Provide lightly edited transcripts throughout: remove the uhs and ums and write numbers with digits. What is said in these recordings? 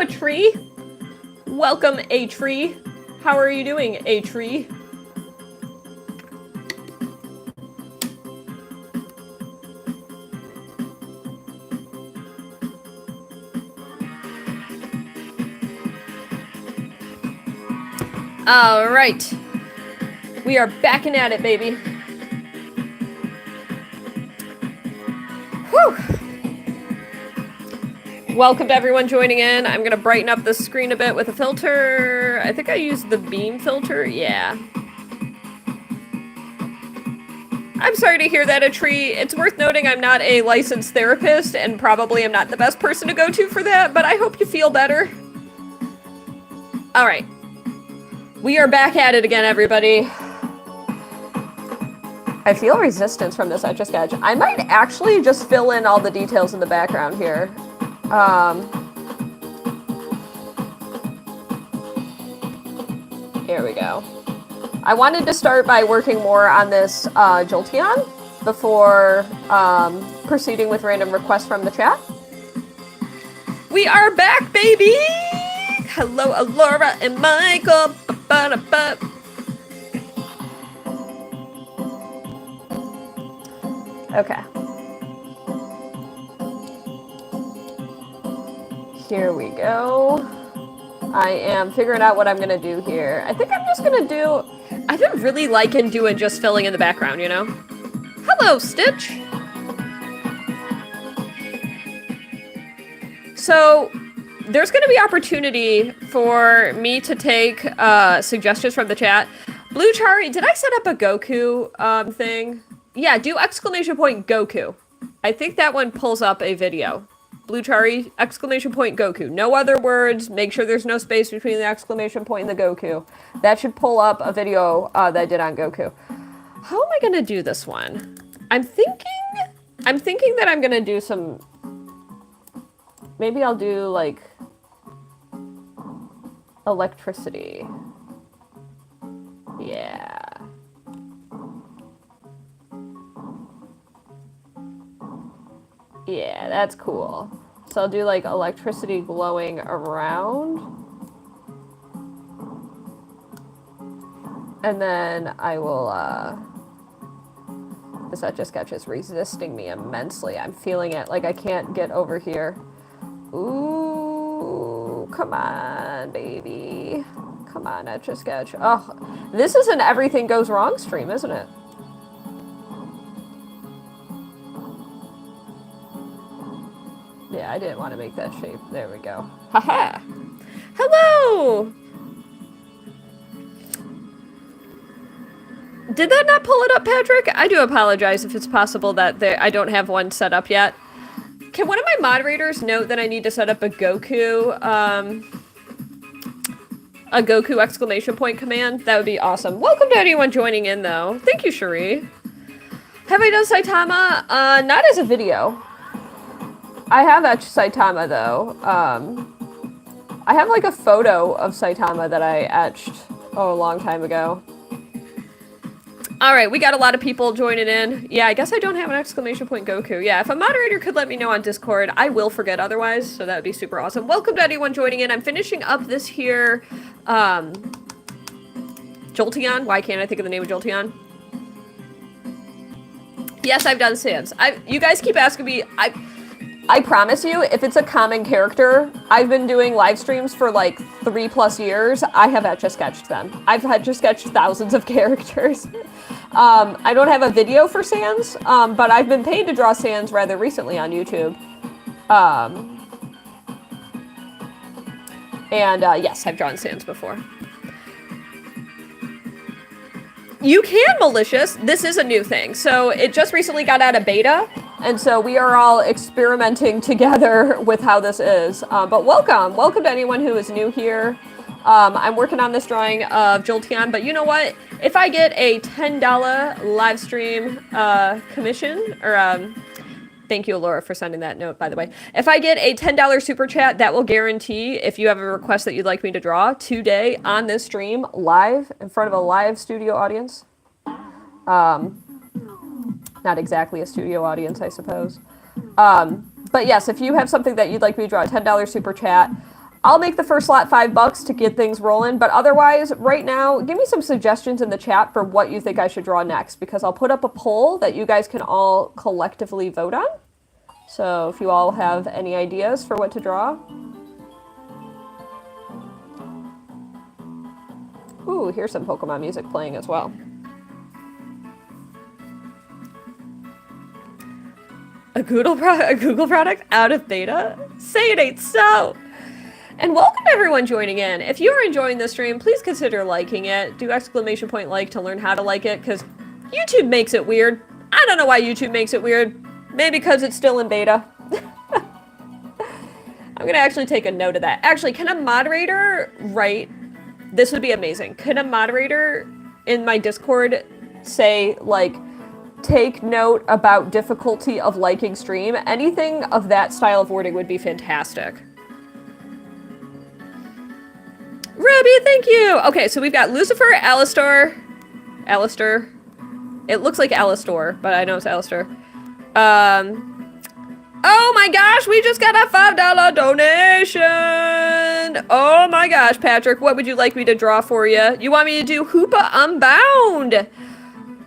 a tree. Welcome, a tree. How are you doing, a tree? All right. We are backing at it, baby. Whew. Welcome to everyone joining in. I'm going to brighten up the screen a bit with a filter. I think I used the beam filter. Yeah. I'm sorry to hear that, a tree. It's worth noting I'm not a licensed therapist and probably am not the best person to go to for that, but I hope you feel better. All right. We are back at it again, everybody. I feel resistance from this Etch A Sketch. I might actually just fill in all the details in the background here. Here we go. I wanted to start by working more on this Jolteon before proceeding with random requests from the chat. We are back, baby! Hello, Alora and Michael. Ba-ba-da-ba. Okay. Here we go. I am figuring out what I'm gonna do here. I think I'm just gonna do... I've been really liking doing just filling in the background, you know? Hello, Stitch! So, there's gonna be opportunity for me to take suggestions from the chat. Blue Chari, did I set up a Goku thing? Yeah, do exclamation point Goku. I think that one pulls up a video. Blue Chari, exclamation point Goku. No other words. Make sure there's no space between the exclamation point and the Goku. That should pull up a video that I did on Goku. How am I gonna do this one? I'm thinking that I'm gonna do some... Maybe I'll do, like... electricity. Yeah. Yeah, that's cool. So I'll do like electricity glowing around. And then I will, this Etch A Sketch is resisting me immensely. I'm feeling it, like I can't get over here. Ooh, come on, baby. Come on, Etch A Sketch. Oh, this is an everything goes wrong stream, isn't it? Yeah, I didn't want to make that shape. There we go. Haha! Hello! Did that not pull it up, Patrick? I do apologize if it's possible that I don't have one set up yet. Can one of my moderators note that I need to set up a Goku exclamation point command? That would be awesome. Welcome to anyone joining in, though. Thank you, Cherie. Have I done Saitama? Not as a video. I have etched Saitama, though. I have, like, a photo of Saitama that I etched, a long time ago. Alright, we got a lot of people joining in. Yeah, I guess I don't have an exclamation point Goku. Yeah, if a moderator could let me know on Discord, I will forget otherwise, so that would be super awesome. Welcome to anyone joining in. I'm finishing up this here, Jolteon. Why can't I think of the name of Jolteon? Yes, I've done Sans. You guys keep asking me, I promise you, if it's a common character, I've been doing live streams for like 3+ years. I have Etch A Sketched them. I've Etch A Sketched thousands of characters. I don't have a video for Sans, but I've been paid to draw Sans rather recently on YouTube. Yes, I've drawn Sans before. You can malicious. This is a new thing. So it just recently got out of beta. And so we are all experimenting together with how this is. But welcome to anyone who is new here. I'm working on this drawing of Jolteon, but you know what? If I get a $10 live stream commission, or thank you, Laura, for sending that note, by the way. If I get a $10 super chat, that will guarantee, if you have a request that you'd like me to draw today on this stream, live, in front of a live studio audience. Not exactly a studio audience, I suppose. But yes, if you have something that you'd like me to draw, a $10 super chat, I'll make the first slot $5 to get things rolling, but otherwise, right now, give me some suggestions in the chat for what you think I should draw next, because I'll put up a poll that you guys can all collectively vote on. So if you all have any ideas for what to draw. Ooh, here's some Pokemon music playing as well. A Google product out of beta? Say it ain't so! And welcome to everyone joining in. If you are enjoying this stream, please consider liking it. Do ! Like to learn how to like it, because YouTube makes it weird. I don't know why YouTube makes it weird. Maybe because it's still in beta. I'm gonna actually take a note of that. Actually, can a moderator write... This would be amazing. Can a moderator in my Discord say, like, take note about difficulty of liking stream? Anything of that style of wording would be fantastic. Ruby, thank you! Okay, so we've got Lucifer, Alistair. It looks like Alistair, but I know it's Alistair. Oh my gosh, we just got a $5 donation! Oh my gosh, Patrick, what would you like me to draw for you? You want me to do Hoopa Unbound?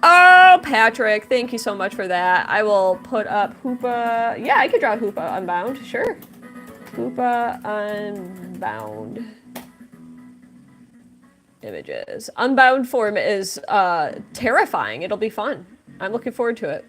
Oh, Patrick, thank you so much for that. I will put up Hoopa... Yeah, I could draw Hoopa Unbound, sure. Hoopa Unbound. Images. Unbound form is terrifying. It'll be fun. I'm looking forward to it.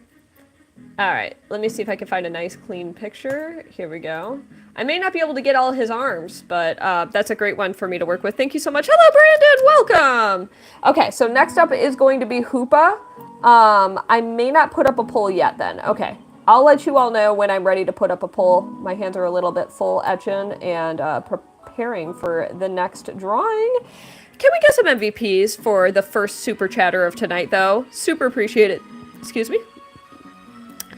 Alright, let me see if I can find a nice clean picture. Here we go. I may not be able to get all his arms, but that's a great one for me to work with. Thank you so much. Hello, Brandon! Welcome! Okay, so next up is going to be Hoopa. I may not put up a poll yet then. Okay, I'll let you all know when I'm ready to put up a poll. My hands are a little bit full etching and preparing for the next drawing. Can we get some MVPs for the first super chatter of tonight, though? Super appreciate it. Excuse me?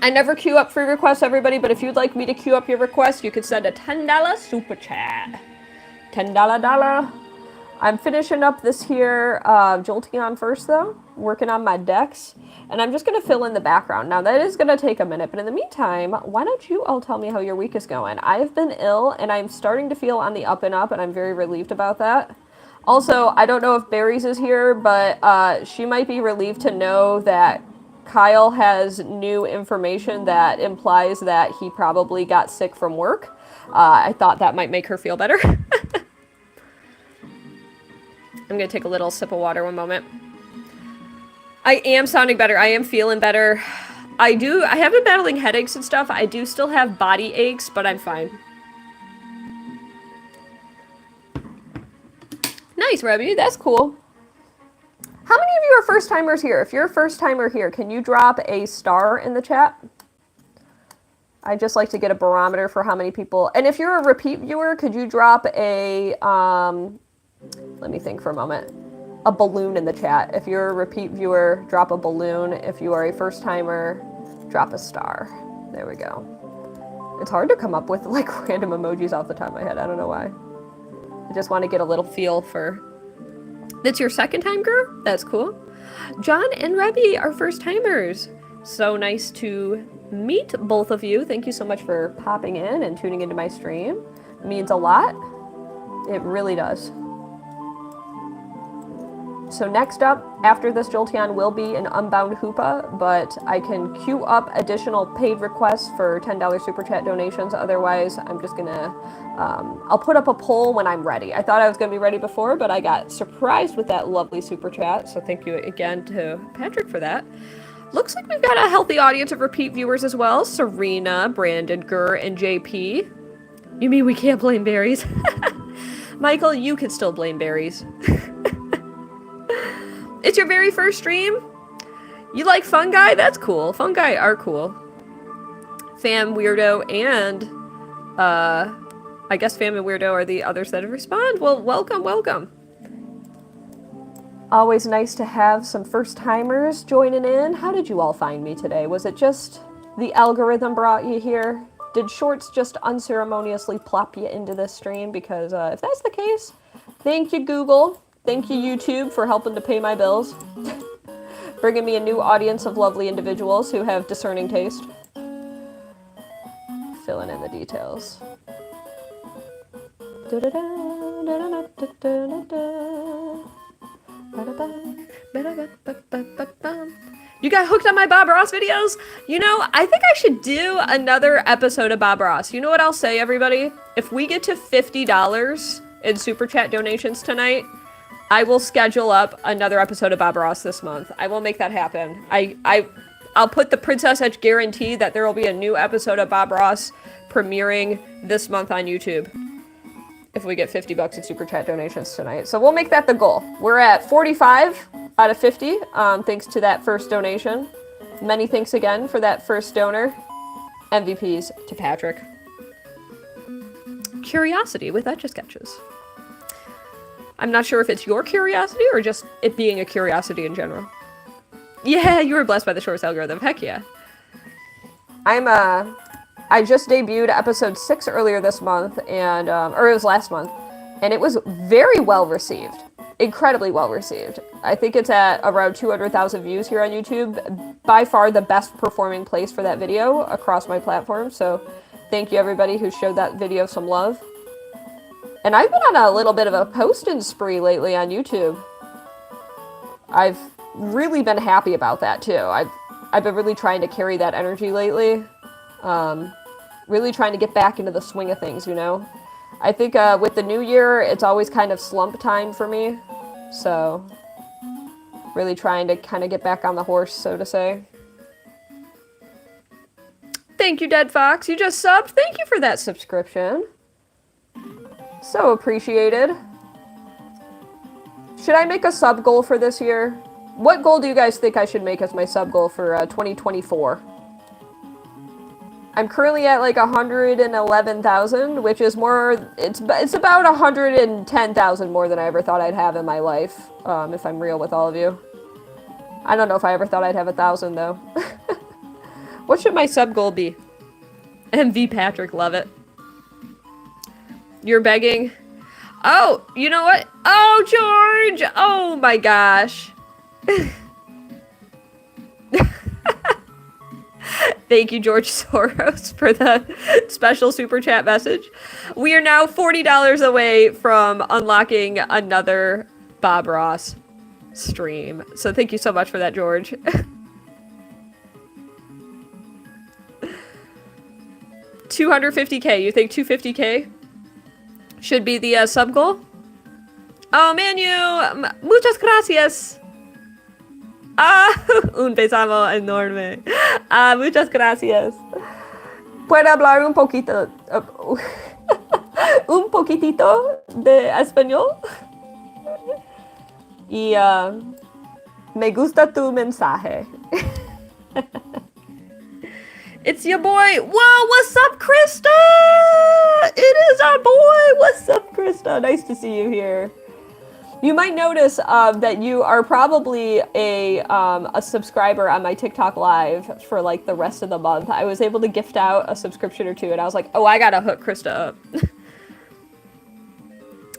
I never queue up free requests, everybody, but if you'd like me to queue up your request, you could send a $10 super chat. $10. I'm finishing up this here Jolteon first, though. Working on my decks. And I'm just going to fill in the background. Now, that is going to take a minute, but in the meantime, why don't you all tell me how your week is going? I've been ill, and I'm starting to feel on the up and up, and I'm very relieved about that. Also, I don't know if Berries is here, but she might be relieved to know that Kyle has new information that implies that he probably got sick from work. I thought that might make her feel better. I'm going to take a little sip of water one moment. I am sounding better. I am feeling better. I have been battling headaches and stuff. I do still have body aches, but I'm fine. Nice, Ruby. That's cool. How many of you are first-timers here? If you're a first-timer here, can you drop a star in the chat? I'd just like to get a barometer for how many people... And if you're a repeat viewer, could you drop a... let me think for a moment. A balloon in the chat. If you're a repeat viewer, drop a balloon. If you are a first-timer, drop a star. There we go. It's hard to come up with, like, random emojis off the top of my head. I don't know why. I just want to get a little feel for... That's your second time, girl? That's cool. John and Rebby are first timers. So nice to meet both of you. Thank you so much for popping in and tuning into my stream. It means a lot. It really does. So next up, after this Jolteon, will be an Unbound Hoopa, but I can queue up additional paid requests for $10 Super Chat donations. Otherwise, I'm just gonna, I'll put up a poll when I'm ready. I thought I was gonna be ready before, but I got surprised with that lovely Super Chat, so thank you again to Patrick for that. Looks like we've got a healthy audience of repeat viewers as well. Serena, Brandon, Gurr, and JP. You mean we can't blame berries? Michael, you can still blame berries. It's your very first stream? You like fungi? That's cool. Fungi are cool. Fam, Weirdo, and I guess Fam and Weirdo are the others that have responded. Well, welcome, welcome. Always nice to have some first-timers joining in. How did you all find me today? Was it just the algorithm brought you here? Did Shorts just unceremoniously plop you into this stream? Because if that's the case, thank you, Google. Thank you, YouTube, for helping to pay my bills. Bringing me a new audience of lovely individuals who have discerning taste. Filling in the details. You got hooked on my Bob Ross videos? You know, I think I should do another episode of Bob Ross. You know what I'll say, everybody? If we get to $50 in Super Chat donations tonight, I will schedule up another episode of Bob Ross this month. I will make that happen. I'll put the Princess Etch guarantee that there will be a new episode of Bob Ross premiering this month on YouTube. If we get $50 in Super Chat donations tonight. So we'll make that the goal. We're at 45 out of 50, thanks to that first donation. Many thanks again for that first donor. MVPs to Patrick. Curiosity with Etch A Sketches. I'm not sure if it's your curiosity or just it being a curiosity in general. Yeah, you were blessed by the shorts algorithm. Heck yeah. I just debuted episode 6 earlier this month, and or it was last month, and it was very well received. Incredibly well received. I think it's at around 200,000 views here on YouTube. By far the best performing place for that video across my platform, so thank you everybody who showed that video some love. And I've been on a little bit of a posting spree lately on YouTube. I've really been happy about that too. I've been really trying to carry that energy lately. Really trying to get back into the swing of things, you know? I think with the new year, it's always kind of slump time for me. So, really trying to kind of get back on the horse, so to say. Thank you, Dead Fox. You just subbed. Thank you for that subscription. So appreciated. Should I make a sub goal for this year? What goal do you guys think I should make as my sub goal for 2024? I'm currently at like 111,000, which is more, it's about 110,000 more than I ever thought I'd have in my life, if I'm real with all of you. I don't know if I ever thought I'd have 1,000 though. What should my sub goal be? MV Patrick, love it. You're begging? Oh, you know what? Oh, George! Oh my gosh. Thank you, George Soros, for the special super chat message. We are now $40 away from unlocking another Bob Ross stream. So thank you so much for that, George. $250K. You think 250K should be the sub goal? Oh, Manu! Muchas gracias! Un besamo enorme. Muchas gracias. ¿Puedo hablar un poquito, un poquitito de español? Y me gusta tu mensaje. It's your boy. Whoa, what's up, Krista? It is our boy. What's up, Krista? Nice to see you here. You might notice that you are probably a subscriber on my TikTok live for like the rest of the month. I was able to gift out a subscription or two, and I was like, oh, I gotta hook Krista up.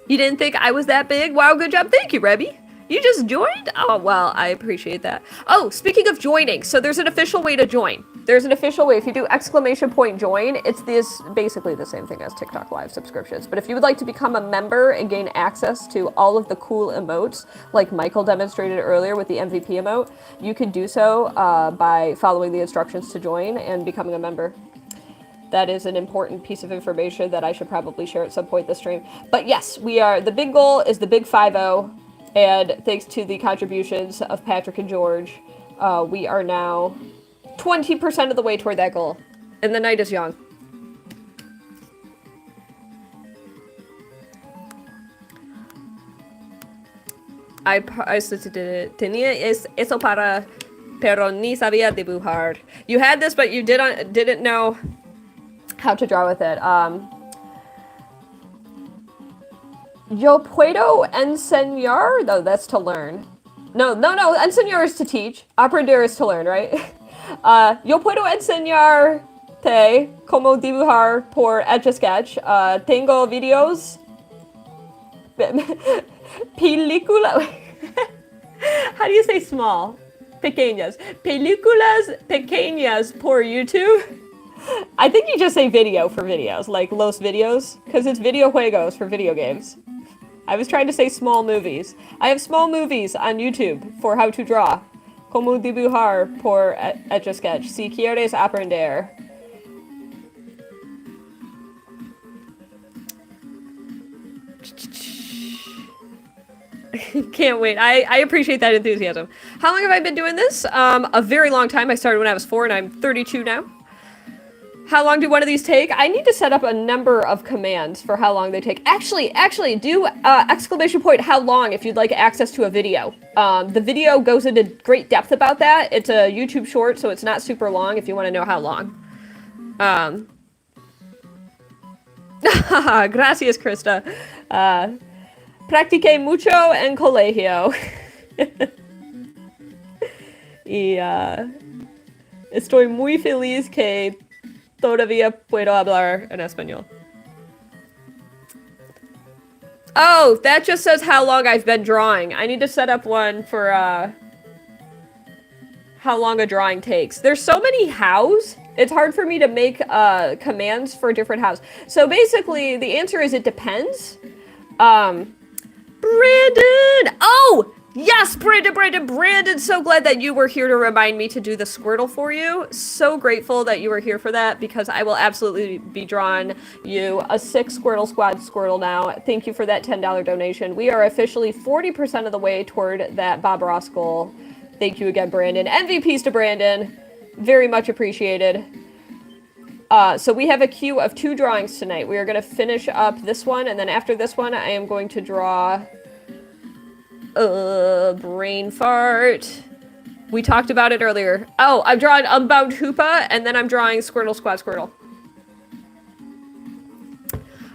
You didn't think I was that big? Wow, good job. Thank you, Rebby. You just joined? Oh, well, I appreciate that. Oh, speaking of joining, so there's an official way to join. There's an official way. If you do !join, it's this basically the same thing as TikTok Live subscriptions. But if you would like to become a member and gain access to all of the cool emotes, like Michael demonstrated earlier with the MVP emote, you can do so by following the instructions to join and becoming a member. That is an important piece of information that I should probably share at some point this stream. But yes, the big goal is the big 5-0. And thanks to the contributions of Patrick and George, we are now 20% of the way toward that goal. And the night is young. I tenía eso para, pero ni sabía dibujar. You had this, but you didn't know how to draw with it. Yo puedo enseñar? No, that's to learn. No. Enseñar is to teach. Aprender is to learn, right? Yo puedo enseñarte cómo dibujar por Etch A Sketch. Tengo videos. Película. How do you say small? Pequeñas. Películas pequeñas por YouTube. I think you just say video for videos, like los videos, because it's videojuegos for video games. I was trying to say small movies. I have small movies on YouTube for how to draw. Como dibujar por Etch A Sketch. Si quieres aprender. Can't wait. I appreciate that enthusiasm. How long have I been doing this? A very long time. I started when I was 4 and I'm 32 now. How long do one of these take? I need to set up a number of commands for how long they take. Actually, do exclamation point how long if you'd like access to a video. The video goes into great depth about that. It's a YouTube short, so it's not super long if you want to know how long. Gracias, Krista. Practiqué mucho en colegio. Y estoy muy feliz que todavía puedo hablar en español. Oh, that just says how long I've been drawing. I need to set up one for how long a drawing takes. There's so many hows. It's hard for me to make commands for different hows. So basically, the answer is it depends. Brandon! Oh! Yes, Brandon, so glad that you were here to remind me to do the Squirtle for you. So grateful that you were here for that, because I will absolutely be drawing you a 6 Squirtle Squad Squirtle now. Thank you for that $10 donation. We are officially 40% of the way toward that Bob Ross goal. Thank you again, Brandon. MVPs to Brandon. Very much appreciated. So we have a queue of 2 drawings tonight. We are going to finish up this one, and then after this one, I am going to draw... brain fart. We talked about it earlier. Oh, I'm drawing Unbound Hoopa, and then I'm drawing Squirtle Squad Squirtle.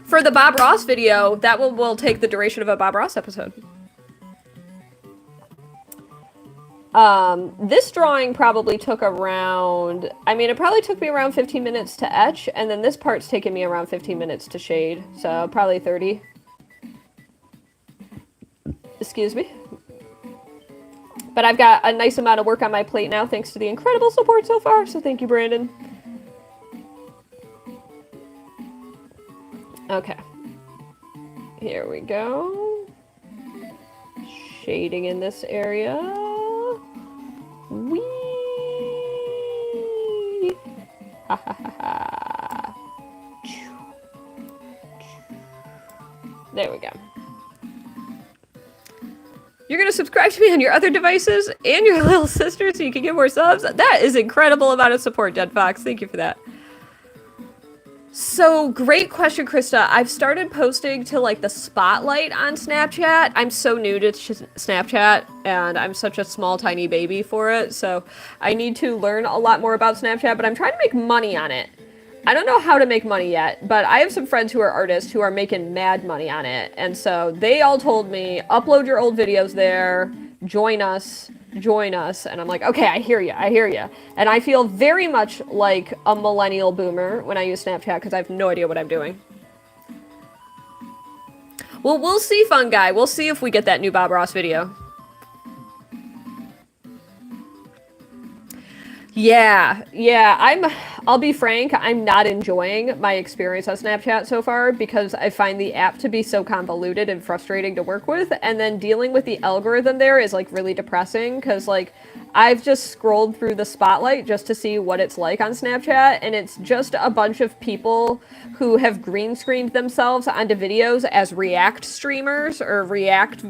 For the Bob Ross video, that will take the duration of a Bob Ross episode. This drawing probably took around, it probably took me around 15 minutes to etch, and then this part's taken me around 15 minutes to shade, so probably 30. Excuse me. But I've got a nice amount of work on my plate now, thanks to the incredible support so far, so thank you, Brandon. Okay. Here we go. Shading in this area. Whee! Ha ha ha ha. There we go. You're going to subscribe to me on your other devices and your little sister so you can get more subs? That is incredible amount of support, Dead Fox. Thank you for that. So, great question, Krista. I've started posting to, like, the spotlight on Snapchat. I'm so new to Snapchat, and I'm such a small, tiny baby for it, so I need to learn a lot more about Snapchat, but I'm trying to make money on it. I don't know how to make money yet, but I have some friends who are artists who are making mad money on it. And so they all told me, upload your old videos there, join us. And I'm like, okay, I hear you. And I feel very much like a millennial boomer when I use Snapchat because I have no idea what I'm doing. Well, we'll see, Fun Guy. We'll see if we get that new Bob Ross video. Yeah, I'll be frank, I'm not enjoying my experience on Snapchat so far because I find the app to be so convoluted and frustrating to work with, and then dealing with the algorithm there is, like, really depressing because, like, I've just scrolled through the spotlight just to see what it's like on Snapchat, and it's just a bunch of people who have green screened themselves onto videos as React streamers or React,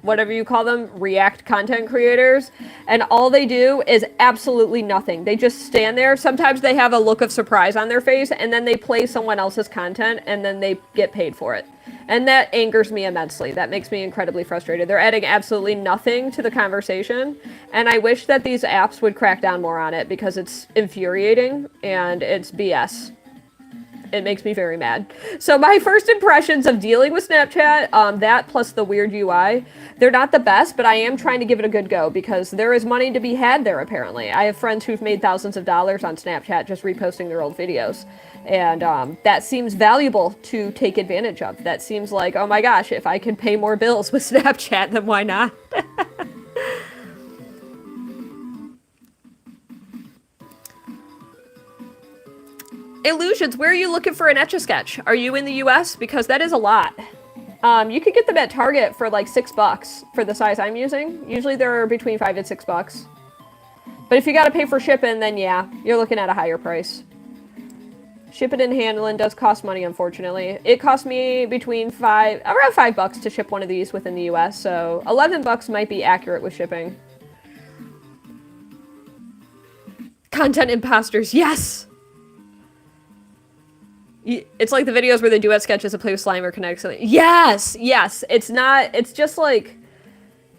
whatever you call them, React content creators, and all they do is absolutely nothing. They just stand there. Sometimes they have a look of surprise on their face, and then they play someone else's content, and then they get paid for it. And that angers me immensely. That makes me incredibly frustrated. They're adding absolutely nothing to the conversation, and I wish that these apps would crack down more on it because it's infuriating, and it's BS. It makes me very mad. So my first impressions of dealing with Snapchat, that plus the weird UI, they're not the best, but I am trying to give it a good go because there is money to be had there, apparently. I have friends who've made thousands of dollars on Snapchat just reposting their old videos. And that seems valuable to take advantage of. That seems like, oh my gosh, if I can pay more bills with Snapchat, then why not? Illusions, where are you looking for an Etch A Sketch? Are you in the US? Because that is a lot. You could get them at Target for like $6 for the size I'm using. Usually they're between $5 and $6. But if you gotta pay for shipping, then yeah, you're looking at a higher price. Shipping and handling does cost money, unfortunately. It cost me between around $5 to ship one of these within the US, so $11 might be accurate with shipping. Content imposters, yes! It's like the videos where they do Etch sketches to play with slime or connect something. Yes! Yes! It's not, it's just like,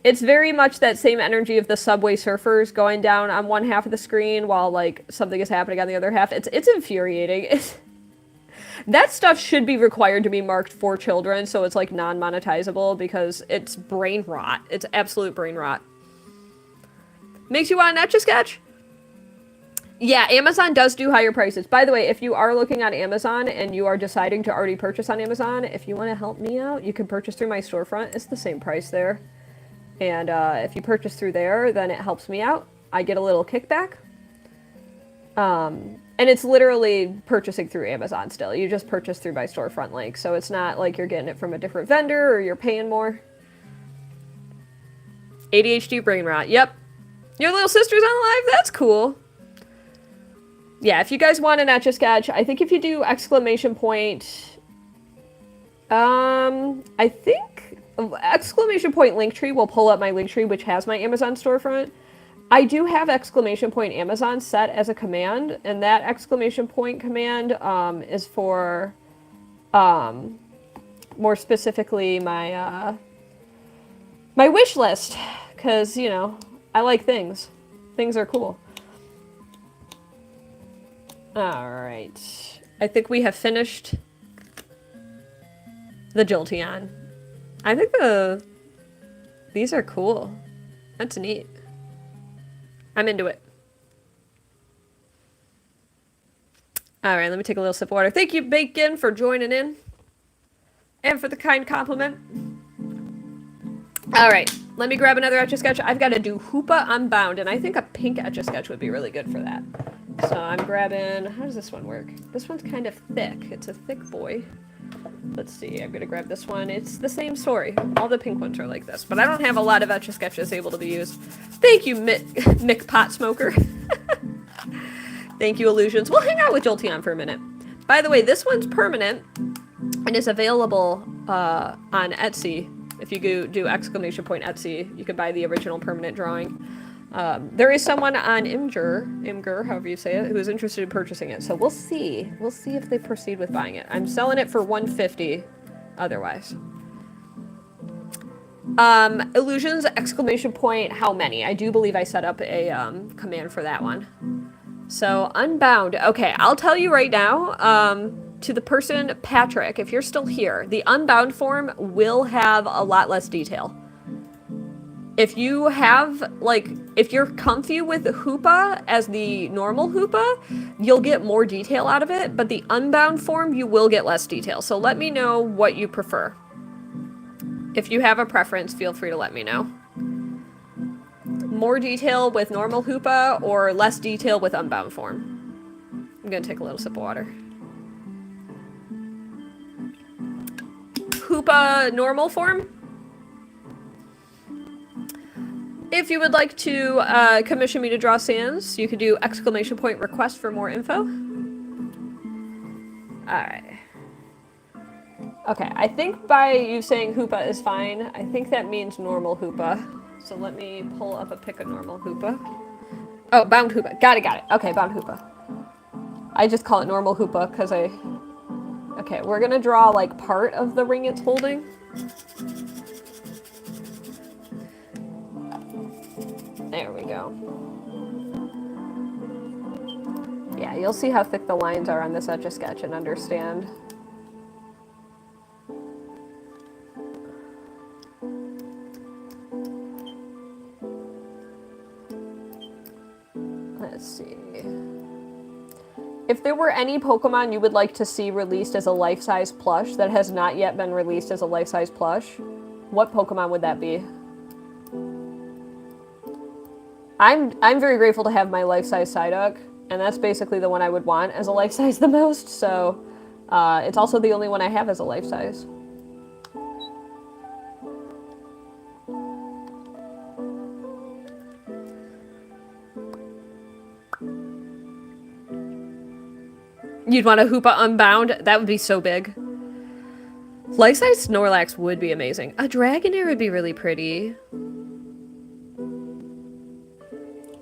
it's very much that same energy of the Subway Surfers going down on one half of the screen while, like, something is happening on the other half. It's infuriating. That stuff should be required to be marked for children, so it's, like, non-monetizable, because it's brain rot. It's absolute brain rot. Makes you want an Etch A Sketch? Yeah, Amazon does do higher prices. By the way, if you are looking on Amazon and you are deciding to already purchase on Amazon, if you want to help me out, you can purchase through my storefront. It's the same price there. And if you purchase through there, then it helps me out. I get a little kickback. And it's literally purchasing through Amazon still. You just purchase through my storefront link. So it's not like you're getting it from a different vendor or you're paying more. ADHD brain rot. Yep. Your little sister's on live? That's cool. Yeah, if you guys want an Etch A Sketch, I think if you do exclamation point... I think exclamation point Linktree will pull up my Linktree, which has my Amazon storefront. I do have exclamation point Amazon set as a command, and that exclamation point command is for, more specifically, my my wish list, because, you know, I like things. Things are cool. Alright. I think we have finished the Jolteon. I think these are cool. That's neat. I'm into it. Alright, let me take a little sip of water. Thank you, Bacon, for joining in. And for the kind compliment. Alright, let me grab another Etch A Sketch. I've got to do Hoopa Unbound, and I think a pink Etch A Sketch would be really good for that. So I'm grabbing... How does this one work? This one's kind of thick. It's a thick boy. Let's see, I'm gonna grab this one. It's the same story. All the pink ones are like this, but I don't have a lot of Etch A Sketches able to be used. Thank you, Mick Pot Smoker. Thank you, Illusions. We'll hang out with Jolteon for a minute. By the way, this one's permanent and is available on Etsy. If you go do exclamation point Etsy, you can buy the original permanent drawing. There is someone on Imgur, however you say it, who is interested in purchasing it. So we'll see. We'll see if they proceed with buying it. I'm selling it for $150 otherwise. Illusions, exclamation point, how many? I do believe I set up a command for that one. So, Unbound. Okay, I'll tell you right now, to the person, Patrick, if you're still here, the Unbound form will have a lot less detail. If you have, like, if you're comfy with Hoopa as the normal Hoopa, you'll get more detail out of it, but the Unbound form, you will get less detail. So let me know what you prefer. If you have a preference, feel free to let me know. More detail with normal Hoopa or less detail with Unbound form? I'm gonna take a little sip of water. Hoopa normal form? If you would like to commission me to draw sands, you could do exclamation point request for more info. Alright. Okay, I think by you saying Hoopa is fine, I think that means normal Hoopa. So let me pull up a pic of normal Hoopa. Oh, bound Hoopa. Got it. Okay, bound Hoopa. I just call it normal Hoopa because I... Okay, we're gonna draw like part of the ring it's holding. There we go. Yeah, you'll see how thick the lines are on this Etch A Sketch and understand. Let's see. If there were any Pokemon you would like to see released as a life-size plush that has not yet been released as a life-size plush, what Pokemon would that be? I'm very grateful to have my life-size Psyduck. And that's basically the one I would want as a life size the most, so it's also the only one I have as a life size. You'd want a Hoopa Unbound? That would be so big. Life-size Snorlax would be amazing. A Dragonair would be really pretty.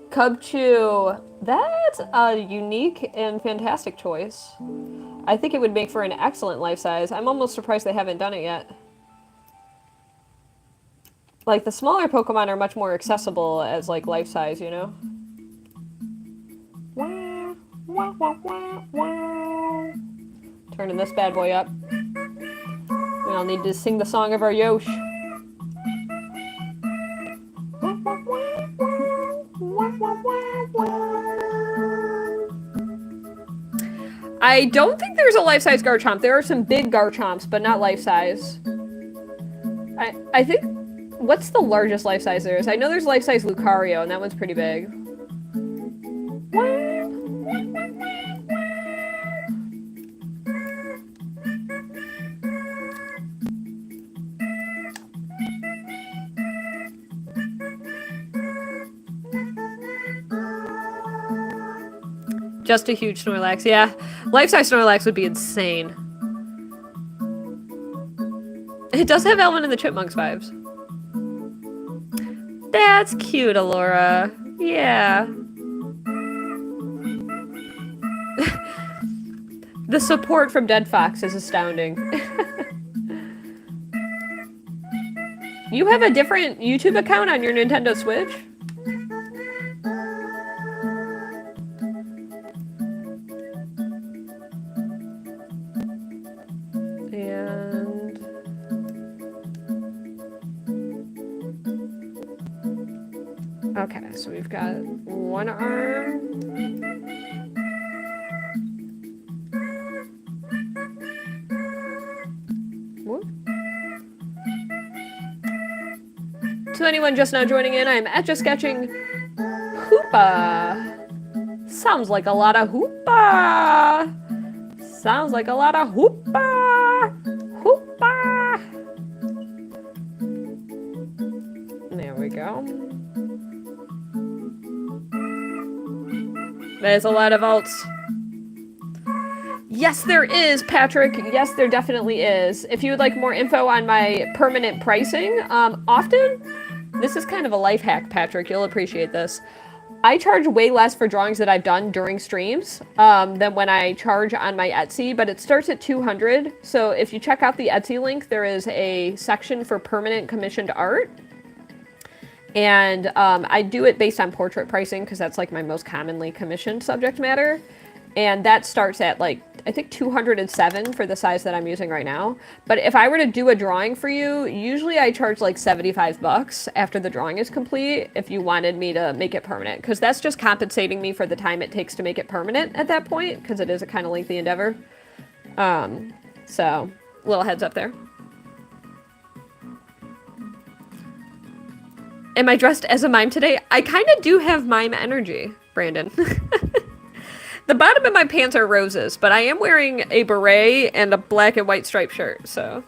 Cubchoo. That's a unique and fantastic choice. I think it would make for an excellent life size. I'm almost surprised they haven't done it yet. Like, the smaller Pokemon are much more accessible as, like, life size, you know? Turning this bad boy up. We all need to sing the song of our Yosh. I don't think there's a life-size Garchomp. There are some big Garchomps, but not life-size. I think... What's the largest life-size there is? I know there's life-size Lucario, and that one's pretty big. Just a huge Snorlax, yeah. Life-size Snorlax would be insane. It does have Alvin and the Chipmunks vibes. That's cute, Alora. Yeah. The support from Dead Fox is astounding. You have a different YouTube account on your Nintendo Switch? Okay, so we've got one arm. Whoop. To anyone just now joining in, I'm Etch A Sketching Hoopa. Sounds like a lot of Hoopa. Sounds like a lot of Hoopa. Hoopa. There we go. There's a lot of alts. Yes, there is, Patrick. Yes, there definitely is. If you would like more info on my permanent pricing, often, this is kind of a life hack, Patrick. You'll appreciate this. I charge way less for drawings that I've done during streams than when I charge on my Etsy, but it starts at $200. So if you check out the Etsy link, there is a section for permanent commissioned art. And I do it based on portrait pricing because that's like my most commonly commissioned subject matter. And that starts at like, I think 207 for the size that I'm using right now. But if I were to do a drawing for you, usually I charge like 75 bucks after the drawing is complete if you wanted me to make it permanent. Because that's just compensating me for the time it takes to make it permanent at that point, because it is a kind of lengthy endeavor. So, little heads up there. Am I dressed as a mime today? I kind of do have mime energy, Brandon. The bottom of my pants are roses, but I am wearing a beret and a black and white striped shirt, so...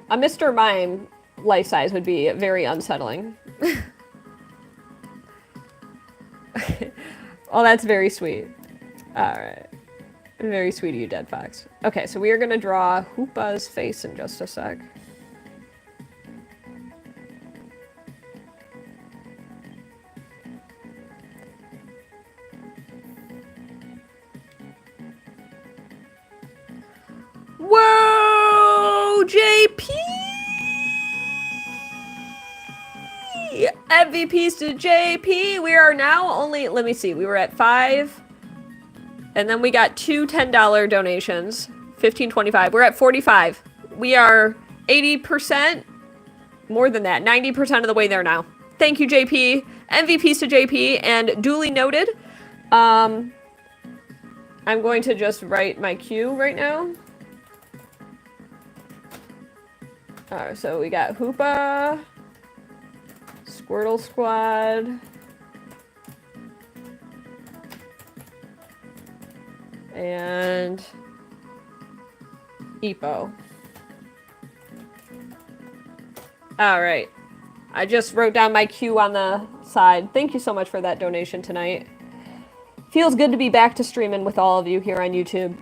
A Mr. Mime life size would be very unsettling. Oh, that's very sweet. Alright. Very sweet of you, Dead Fox. Okay, so we are going to draw Hoopa's face in just a sec. Whoa! JP! MVPs to JP! We are now only... Let me see. We were at 5... And then we got two $10 donations, $15.25. We're at 45. We are 80%, more than that, 90% of the way there now. Thank you, JP. MVPs to JP, and duly noted. I'm going to just write my cue right now. Alright, so we got Hoopa, Squirtle Squad, and Ippo. Alright. I just wrote down my cue on the side. Thank you so much for that donation tonight. Feels good to be back to streaming with all of you here on YouTube.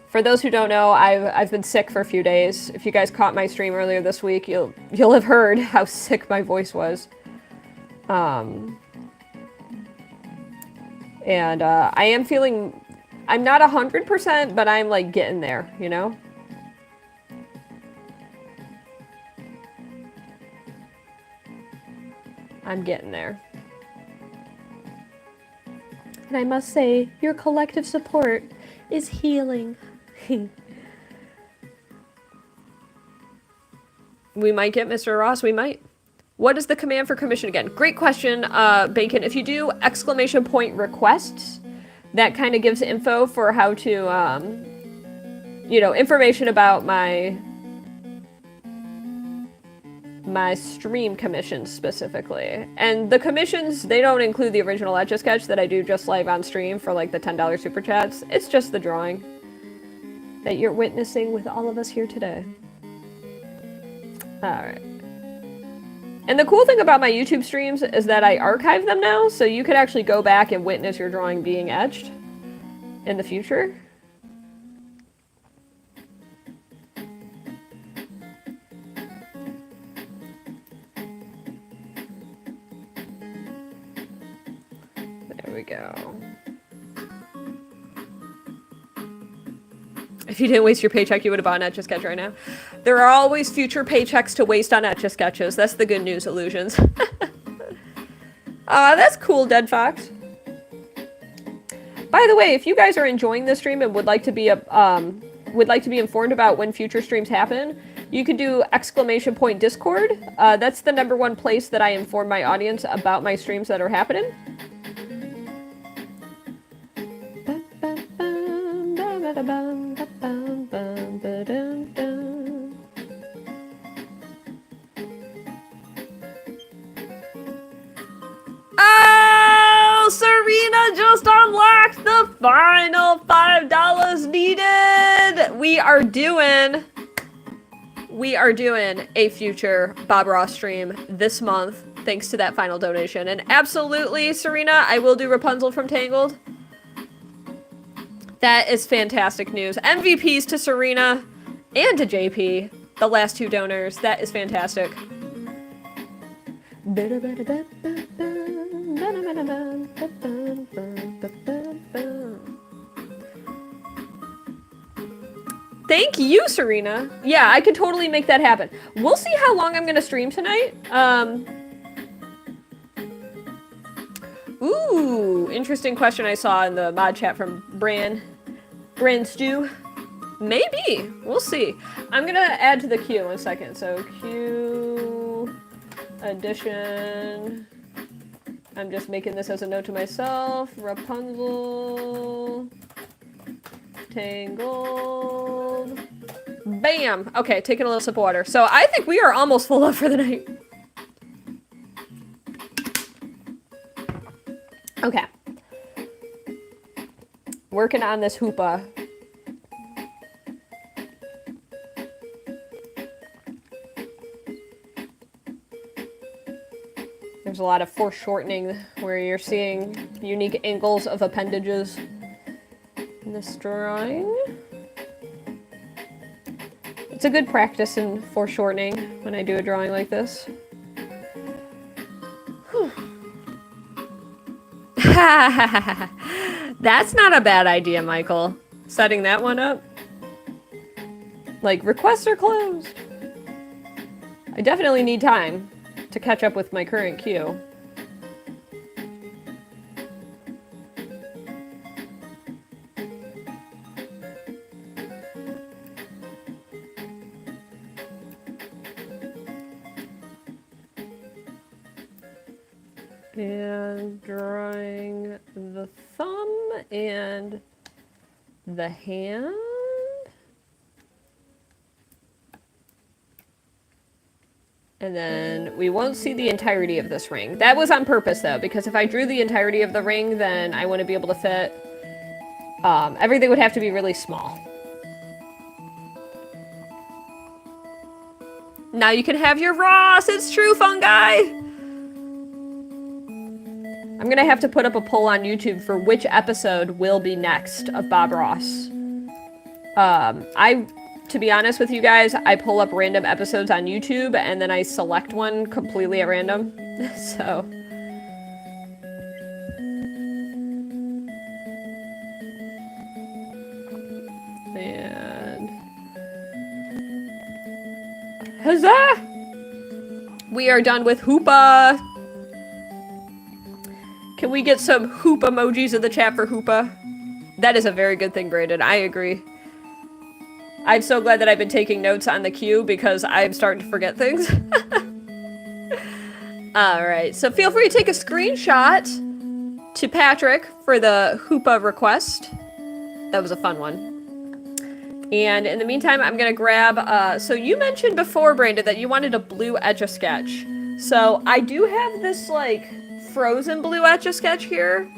For those who don't know, I've been sick for a few days. If you guys caught my stream earlier this week, you'll have heard how sick my voice was. And I am feeling, I'm not 100%, but I'm like getting there, you know? I'm getting there. And I must say, your collective support is healing. We might get Mr. Ross, we might. What is the command for commission again? Great question, Bacon. If you do exclamation point requests, that kind of gives info for how to, you know, information about my stream commissions specifically. And the commissions, they don't include the original Etch A Sketch that I do just live on stream for like the $10 super chats. It's just the drawing that you're witnessing with all of us here today. Alright. And the cool thing about my YouTube streams is that I archive them now, so you could actually go back and witness your drawing being etched in the future. There we go. If you didn't waste your paycheck, you would have bought an Etch A Sketch right now. There are always future paychecks to waste on Etch A Sketches. That's the good news, Illusions. That's cool, Dead Fox. By the way, if you guys are enjoying this stream and would like to be informed about when future streams happen, you can do exclamation point Discord. That's the #1 place that I inform my audience about my streams that are happening. Oh, Serena just unlocked the final $5 needed. We are doing a future Bob Ross stream this month, thanks to that final donation. And absolutely, Serena, I will do Rapunzel from Tangled. That is fantastic news. MVPs to Serena and to JP, the last 2 donors. That is fantastic. Thank you, Serena. Yeah, I could totally make that happen. We'll see how long I'm gonna stream tonight. Ooh, interesting question I saw in the mod chat from Bran Stew. Maybe. We'll see. I'm gonna add to the queue in a second. So queue addition. I'm just making this as a note to myself. Rapunzel. Tangled. Bam! Okay, taking a little sip of water. So I think we are almost full up for the night. Okay. Working on this Hoopa. There's a lot of foreshortening where you're seeing unique angles of appendages in this drawing. It's a good practice in foreshortening when I do a drawing like this. Whew. That's not a bad idea, Michael. Setting that one up. Like, requests are closed. I definitely need time to catch up with my current queue. And drawing the thumb and the hand. And then we won't see the entirety of this ring. That was on purpose, though, because if I drew the entirety of the ring, then I wouldn't be able to fit. Everything would have to be really small. Now you can have your Ross! It's true, Fungi! I'm gonna have to put up a poll on YouTube for which episode will be next of Bob Ross. To be honest with you guys, I pull up random episodes on YouTube and then I select one completely at random. So. And. Huzzah! We are done with Hoopa! Can we get some Hoop emojis in the chat for Hoopa? That is a very good thing, Brandon. I agree. I'm so glad that I've been taking notes on the queue because I'm starting to forget things. Alright, so feel free to take a screenshot to Patrick for the Hoopa request. That was a fun one. And in the meantime, I'm going to grab... so you mentioned before, Brandon, that you wanted a blue Etch A Sketch. So I do have this, like, frozen blue Etch A Sketch here.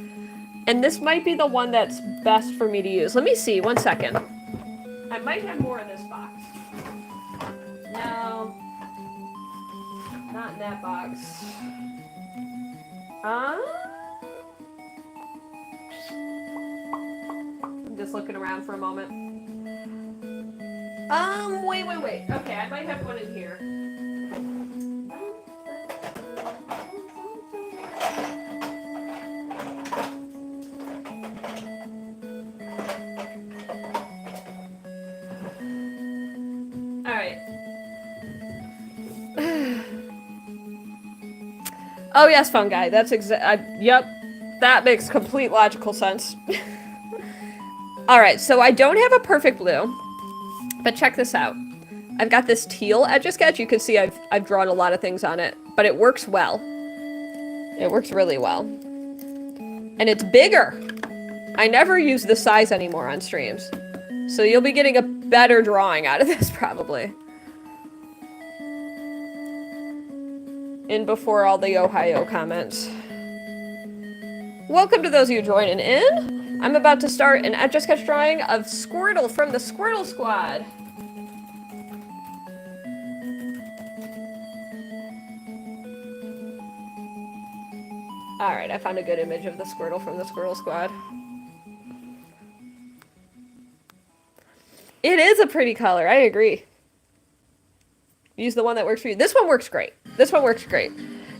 And this might be the one that's best for me to use. Let me see. 1 second. I might have more in this box. No. Not in that box. I'm just looking around for a moment. Wait. Okay, I might have one in here. Oh yes, Fungi. That's yep. That makes complete logical sense. Alright, so I don't have a perfect blue, but check this out. I've got this teal Etch A Sketch. You can see I've drawn a lot of things on it, but it works well. It works really well. And it's bigger. I never use this size anymore on streams. So you'll be getting a better drawing out of this, probably. In before all the Ohio comments. Welcome to those of you joining in. I'm about to start an Etch A Sketch drawing of Squirtle from the Squirtle Squad. Alright, I found a good image of the Squirtle from the Squirtle Squad. It is a pretty color, I agree. Use the one that works for you. This one works great. This one works great.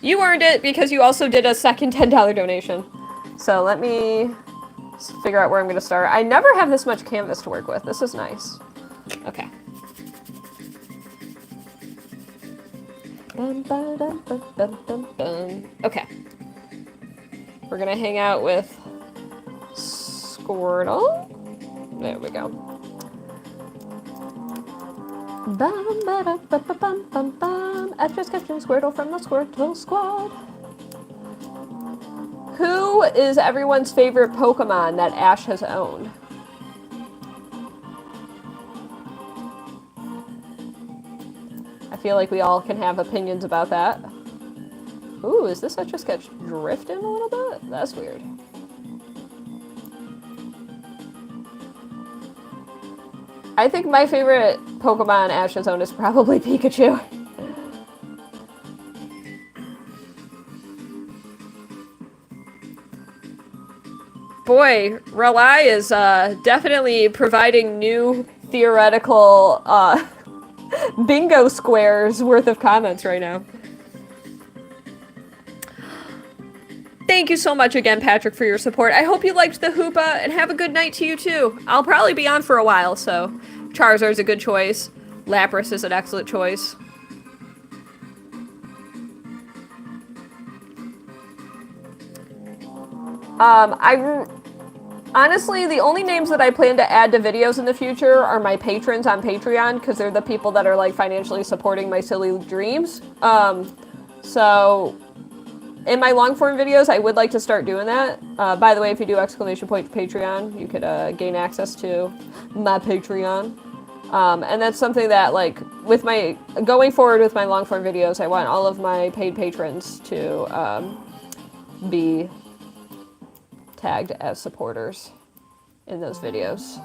You earned it because you also did a second $10 donation. So let me figure out where I'm going to start. I never have this much canvas to work with. This is nice. Okay. Okay. We're going to hang out with Squirtle. There we go. Etch A Sketch and Squirtle from the Squirtle Squad. Who is everyone's favorite Pokemon that Ash has owned? I feel like we all can have opinions about that. Ooh, is this Etch A Sketch drifting a little bit? That's weird. I think my favorite Pokemon Ash has owned is probably Pikachu. Boy, Relai is definitely providing new theoretical bingo squares worth of comments right now. Thank you so much again, Patrick, for your support. I hope you liked the Hoopa, and have a good night to you, too. I'll probably be on for a while, so Charizard's a good choice. Lapras is an excellent choice. Honestly, the only names that I plan to add to videos in the future are my patrons on Patreon, because they're the people that are, like, financially supporting my silly dreams. So in my long-form videos, I would like to start doing that. By the way, if you do ! Patreon, you could gain access to my Patreon. And that's something that, like, with my, going forward with my long form videos, I want all of my paid patrons to be tagged as supporters in those videos.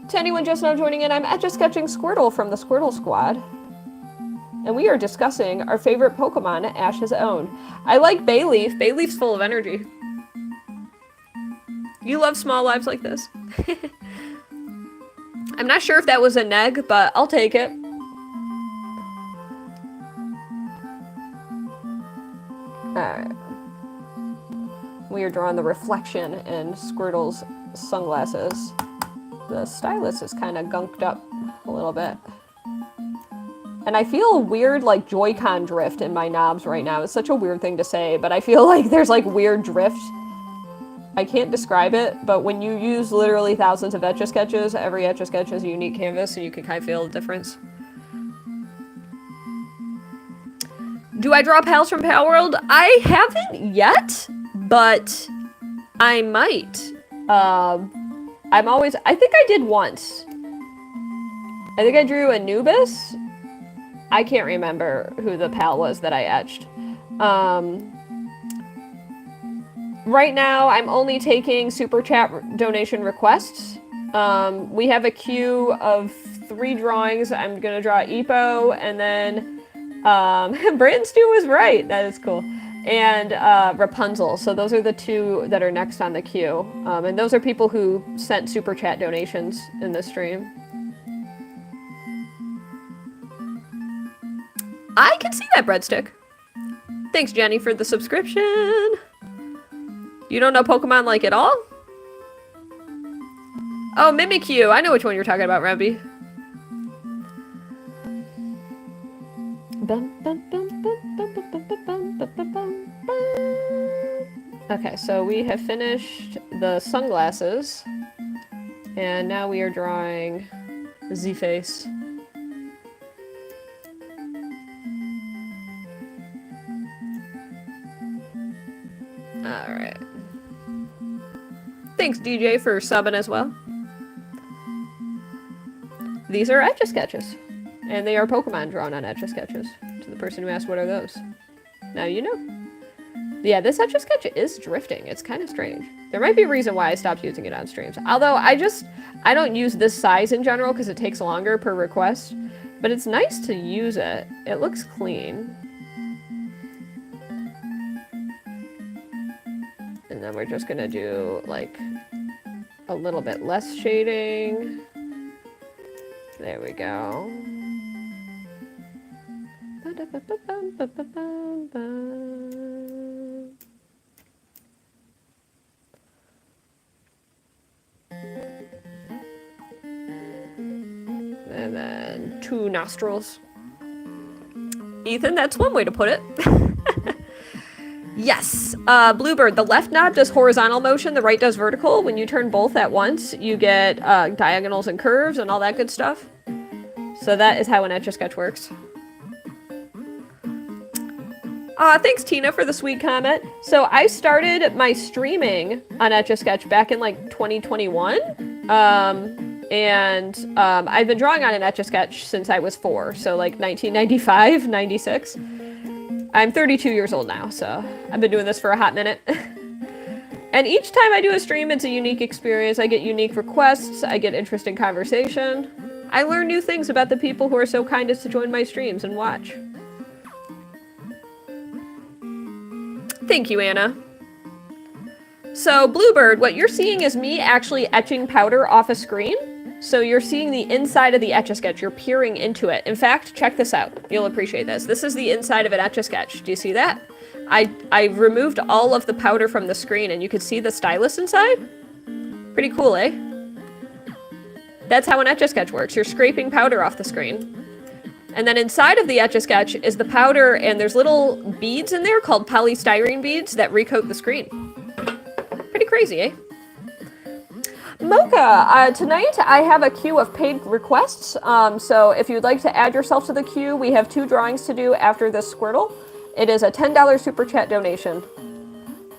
To anyone just now joining in, I'm Etch A Sketching Squirtle from the Squirtle Squad. And we are discussing our favorite Pokemon Ash has owned. I like Bayleaf. Bayleaf's full of energy. You love small lives like this. I'm not sure if that was a neg, but I'll take it. Alright. We are drawing the reflection in Squirtle's sunglasses. The stylus is kind of gunked up a little bit. And I feel a weird, like, Joy-Con drift in my knobs right now. It's such a weird thing to say, but I feel like there's, like, weird drift. I can't describe it, but when you use literally thousands of Etch A Sketches, every Etch A Sketch is a unique canvas, and you can kind of feel the difference. Do I draw pals from Pal World? I haven't yet, but I might. I think I did once. I think I drew Anubis. I can't remember who the pal was that I etched. Right now, I'm only taking super chat donation requests. We have a queue of 3 drawings. I'm gonna draw Ippo, and then Brandon Stew was right. That is cool. And Rapunzel. So those are the 2 that are next on the queue. And those are people who sent super chat donations in the stream. I can see that, Breadstick. Thanks, Jenny, for the subscription. You don't know Pokemon like at all? Oh, Mimikyu. I know which one you're talking about, Remby. Okay, so we have finished the sunglasses. And now we are drawing the Z-face. Alright. Thanks, DJ, for subbing as well. These are Etch A Sketches. And they are Pokemon drawn on Etch A Sketches. To the person who asked, what are those? Now you know. Yeah, this Etch A Sketch is drifting. It's kind of strange. There might be a reason why I stopped using it on streams. Although, I don't use this size in general because it takes longer per request. But it's nice to use it. It looks clean. And then we're just gonna do, like, a little bit less shading. There we go. And then 2 nostrils. Ethan, that's one way to put it. Yes, Bluebird, the left knob does horizontal motion, the right does vertical. When you turn both at once, you get diagonals and curves and all that good stuff. So that is how an Etch A Sketch works. Thanks, Tina, for the sweet comment. So I started my streaming on Etch A Sketch back in, like, 2021. I've been drawing on an Etch A Sketch since I was 4, so, like, 1995, 96. I'm 32 years old now, so I've been doing this for a hot minute. And each time I do a stream, it's a unique experience. I get unique requests, I get interesting conversation. I learn new things about the people who are so kind as to join my streams and watch. Thank you, Anna. So, Bluebird, what you're seeing is me actually etching powder off a screen. So you're seeing the inside of the Etch A Sketch. You're peering into it. In fact, check this out. You'll appreciate this. This is the inside of an Etch A Sketch. Do you see that? I removed all of the powder from the screen, and you can see the stylus inside. Pretty cool, eh? That's how an Etch A Sketch works. You're scraping powder off the screen. And then inside of the Etch A Sketch is the powder, and there's little beads in there called polystyrene beads that recoat the screen. Pretty crazy, eh? Mocha, tonight I have a queue of paid requests, so if you'd like to add yourself to the queue, we have 2 drawings to do after this Squirtle. It is a $10 super chat donation.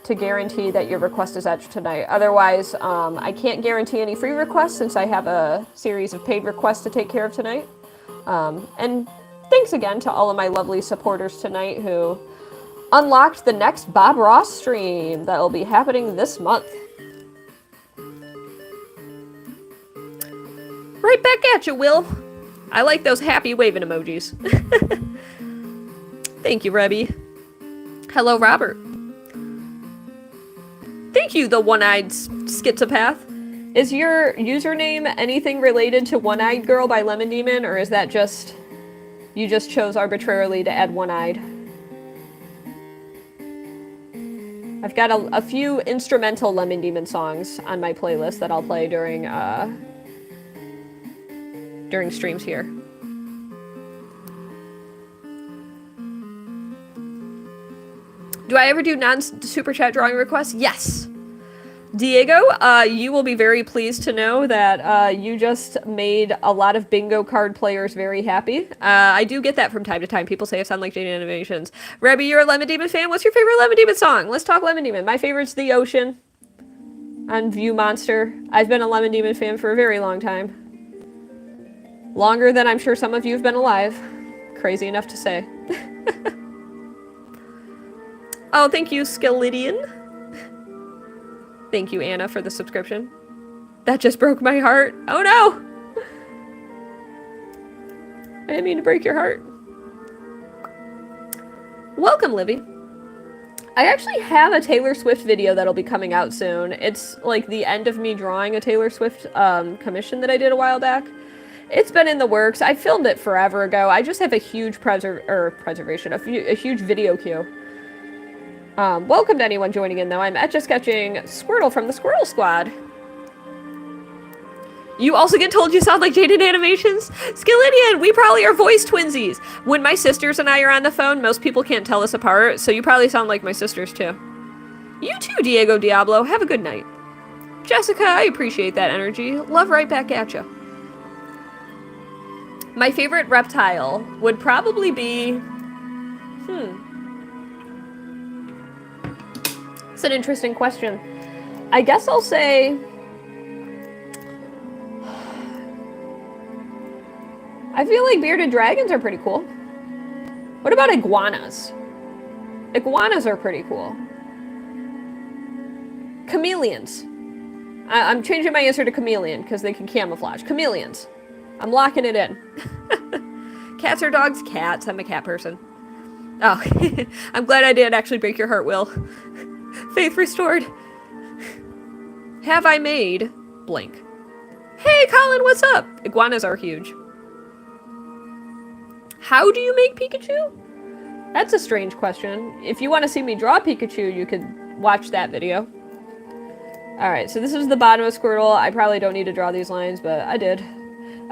to guarantee that your request is etched tonight. Otherwise, I can't guarantee any free requests since I have a series of paid requests to take care of tonight. And thanks again to all of my lovely supporters tonight who unlocked the next Bob Ross stream that will be happening this month. Right back at you, Will. I like those happy waving emojis. Thank you, Rebby. Hello, Robert. Thank you, the one-eyed schizopath. Is your username anything related to One-Eyed Girl by Lemon Demon, or is that just... you just chose arbitrarily to add one-eyed? I've got a few instrumental Lemon Demon songs on my playlist that I'll play during streams here. Do I ever do non-super chat drawing requests? Yes. Diego, you will be very pleased to know that you just made a lot of bingo card players very happy. I do get that from time to time. People say I sound like Jane Animations. Rebby, you're a Lemon Demon fan? What's your favorite Lemon Demon song? Let's talk Lemon Demon. My favorite's The Ocean on View Monster. I've been a Lemon Demon fan for a very long time. Longer than I'm sure some of you have been alive. Crazy enough to say. Oh, thank you, Skelidian. Thank you, Anna, for the subscription. That just broke my heart. Oh no! I didn't mean to break your heart. Welcome, Libby. I actually have a Taylor Swift video that'll be coming out soon. It's like the end of me drawing a Taylor Swift commission that I did a while back. It's been in the works. I filmed it forever ago. I just have a huge a huge video queue. Welcome to anyone joining in, though. I'm Etch A Sketching Squirtle from the Squirtle Squad. You also get told you sound like Jaded Animations? Skillidian, we probably are voice twinsies. When my sisters and I are on the phone, most people can't tell us apart, so you probably sound like my sisters, too. You too, Diego Diablo. Have a good night. Jessica, I appreciate that energy. Love right back at you. My favorite reptile would probably be... It's an interesting question. I guess I'll say... I feel like bearded dragons are pretty cool. What about iguanas? Iguanas are pretty cool. Chameleons. I'm changing my answer to chameleon because they can camouflage. Chameleons. I'm locking it in. Cats or dogs? Cats. I'm a cat person. Oh, I'm glad I didn't actually break your heart, Will. Faith restored. Have I made blank? Hey, Colin, what's up? Iguanas are huge. How do you make Pikachu? That's a strange question. If you want to see me draw Pikachu, you could watch that video. Alright, so this is the bottom of Squirtle. I probably don't need to draw these lines, but I did.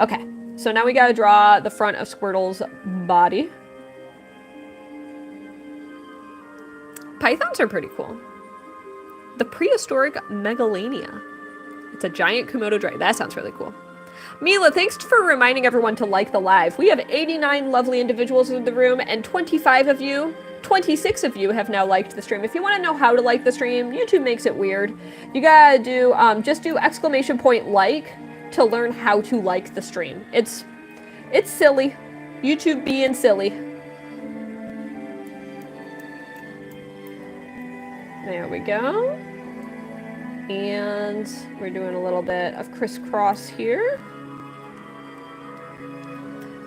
Okay, so now we gotta draw the front of Squirtle's body. Pythons are pretty cool. The prehistoric Megalania. It's a giant Komodo dragon. That sounds really cool. Mila, thanks for reminding everyone to like the live. We have 89 lovely individuals in the room, and 26 of you have now liked the stream. If you want to know how to like the stream, YouTube makes it weird. You gotta do, just do !like to learn how to like the stream. It's silly. YouTube being silly. There we go. And we're doing a little bit of crisscross here.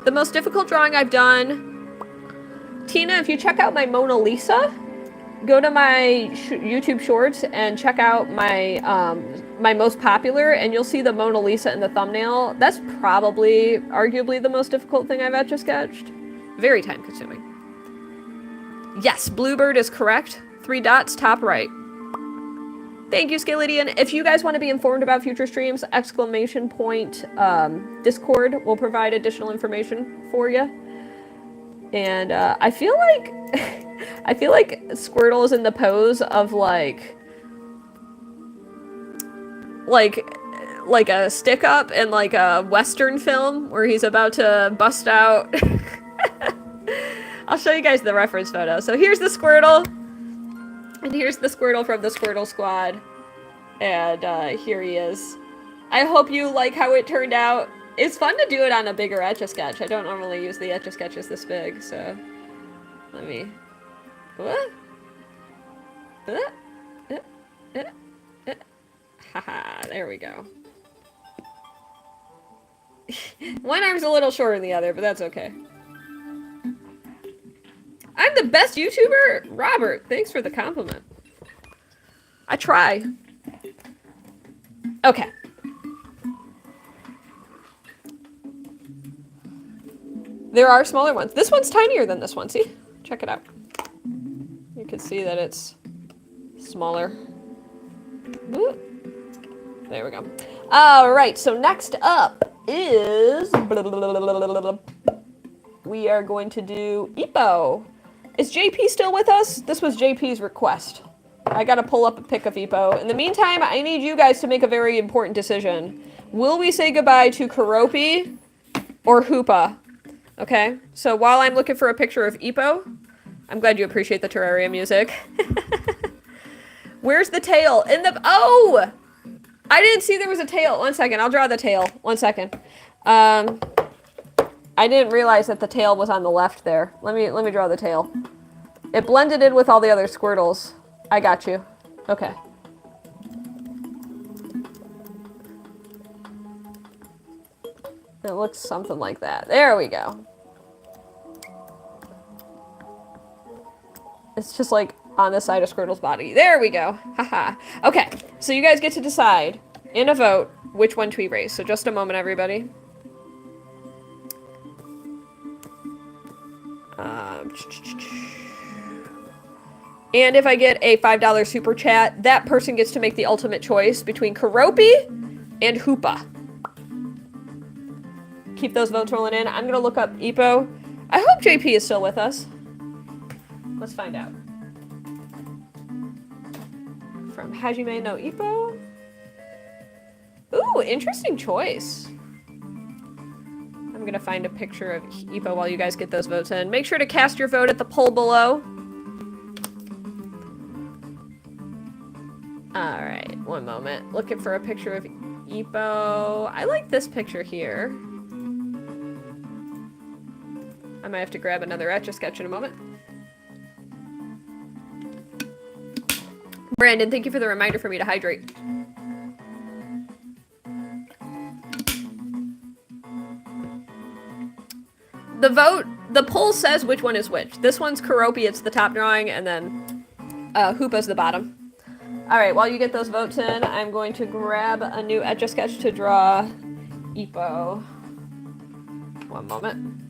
The most difficult drawing I've done. Tina, if you check out my Mona Lisa, go to my YouTube shorts and check out my my most popular, and you'll see the Mona Lisa in the thumbnail. That's probably, arguably, the most difficult thing I've Etch A Sketched. Very time consuming. Yes, Bluebird is correct. 3 dots, top right. Thank you, Scalidian. If you guys want to be informed about future streams, ! Discord will provide additional information for you. And I feel like Squirtle is in the pose of like a stick up in like a Western film where he's about to bust out. I'll show you guys the reference photo. So here's the Squirtle. And here's the Squirtle from the Squirtle Squad. And here he is. I hope you like how it turned out. It's fun to do it on a bigger Etch A Sketch. I don't normally use the Etch A Sketches this big, so let me. What? Haha, there we go. One arm's a little shorter than the other, but that's okay. I'm the best YouTuber? Robert, thanks for the compliment. I try. Okay. There are smaller ones. This one's tinier than this one, see? Check it out. You can see that it's smaller. Ooh. There we go. All right, so next up is... we are going to do Ippo. Is JP still with us? This was JP's request. I gotta pull up a pic of Ippo. In the meantime, I need you guys to make a very important decision. Will we say goodbye to Keroppi or Hoopa? Okay, so while I'm looking for a picture of Ippo, I'm glad you appreciate the Terraria music. Where's the tail? In the... Oh! I didn't see there was a tail. 1 second, I'll draw the tail. 1 second. I didn't realize that the tail was on the left there. Let me draw the tail. It blended in with all the other Squirtles. I got you. Okay. It looks something like that. There we go. It's just like on the side of Squirtle's body. There we go. Haha. Okay, so you guys get to decide in a vote which one to erase. So just a moment, everybody. And if I get a $5 super chat, that person gets to make the ultimate choice between Keroppi and Hoopa. Keep those votes rolling in. I'm gonna look up Ippo. I hope JP is still with us. Let's find out. From Hajime no Ippo. Ooh, interesting choice. I'm gonna find a picture of Ippo while you guys get those votes in. Make sure to cast your vote at the poll below. Alright, one moment. Looking for a picture of Ippo. I like this picture here. I might have to grab another Etch A Sketch in a moment. Brandon, thank you for the reminder for me to hydrate. The poll says which one is which. This one's Keroppi, it's the top drawing, and then Hoopa's the bottom. Alright, while you get those votes in, I'm going to grab a new Etch A Sketch to draw Ippo. One moment.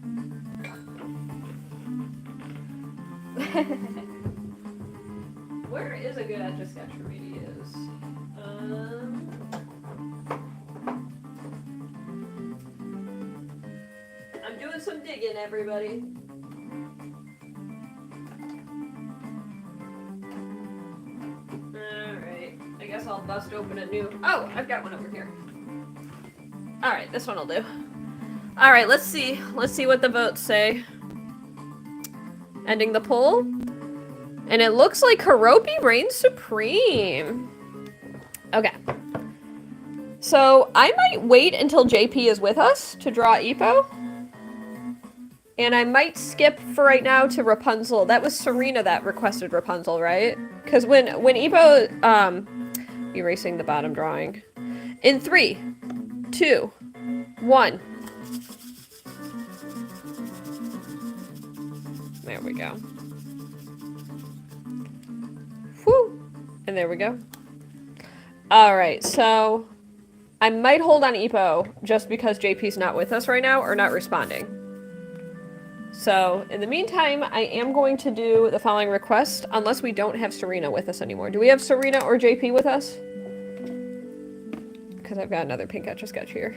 Where is a good Etch A Sketch for me to use? I'm doing some digging, everybody. Alright, I guess I'll bust open a new... Oh, I've got one over here. Alright, this one will do. Alright, let's see. Let's see what the votes say. Ending the poll. And it looks like Keroppi reigns supreme. Okay. So I might wait until JP is with us to draw Ippo. And I might skip for right now to Rapunzel. That was Serena that requested Rapunzel, right? Because when Ippo, erasing the bottom drawing. In 3, 2, 1. There we go. Whew. And there we go. Alright, so I might hold on Ippo just because JP's not with us right now or not responding. So, in the meantime, I am going to do the following request, unless we don't have Serena with us anymore. Do we have Serena or JP with us? Because I've got another pink Etch A Sketch here.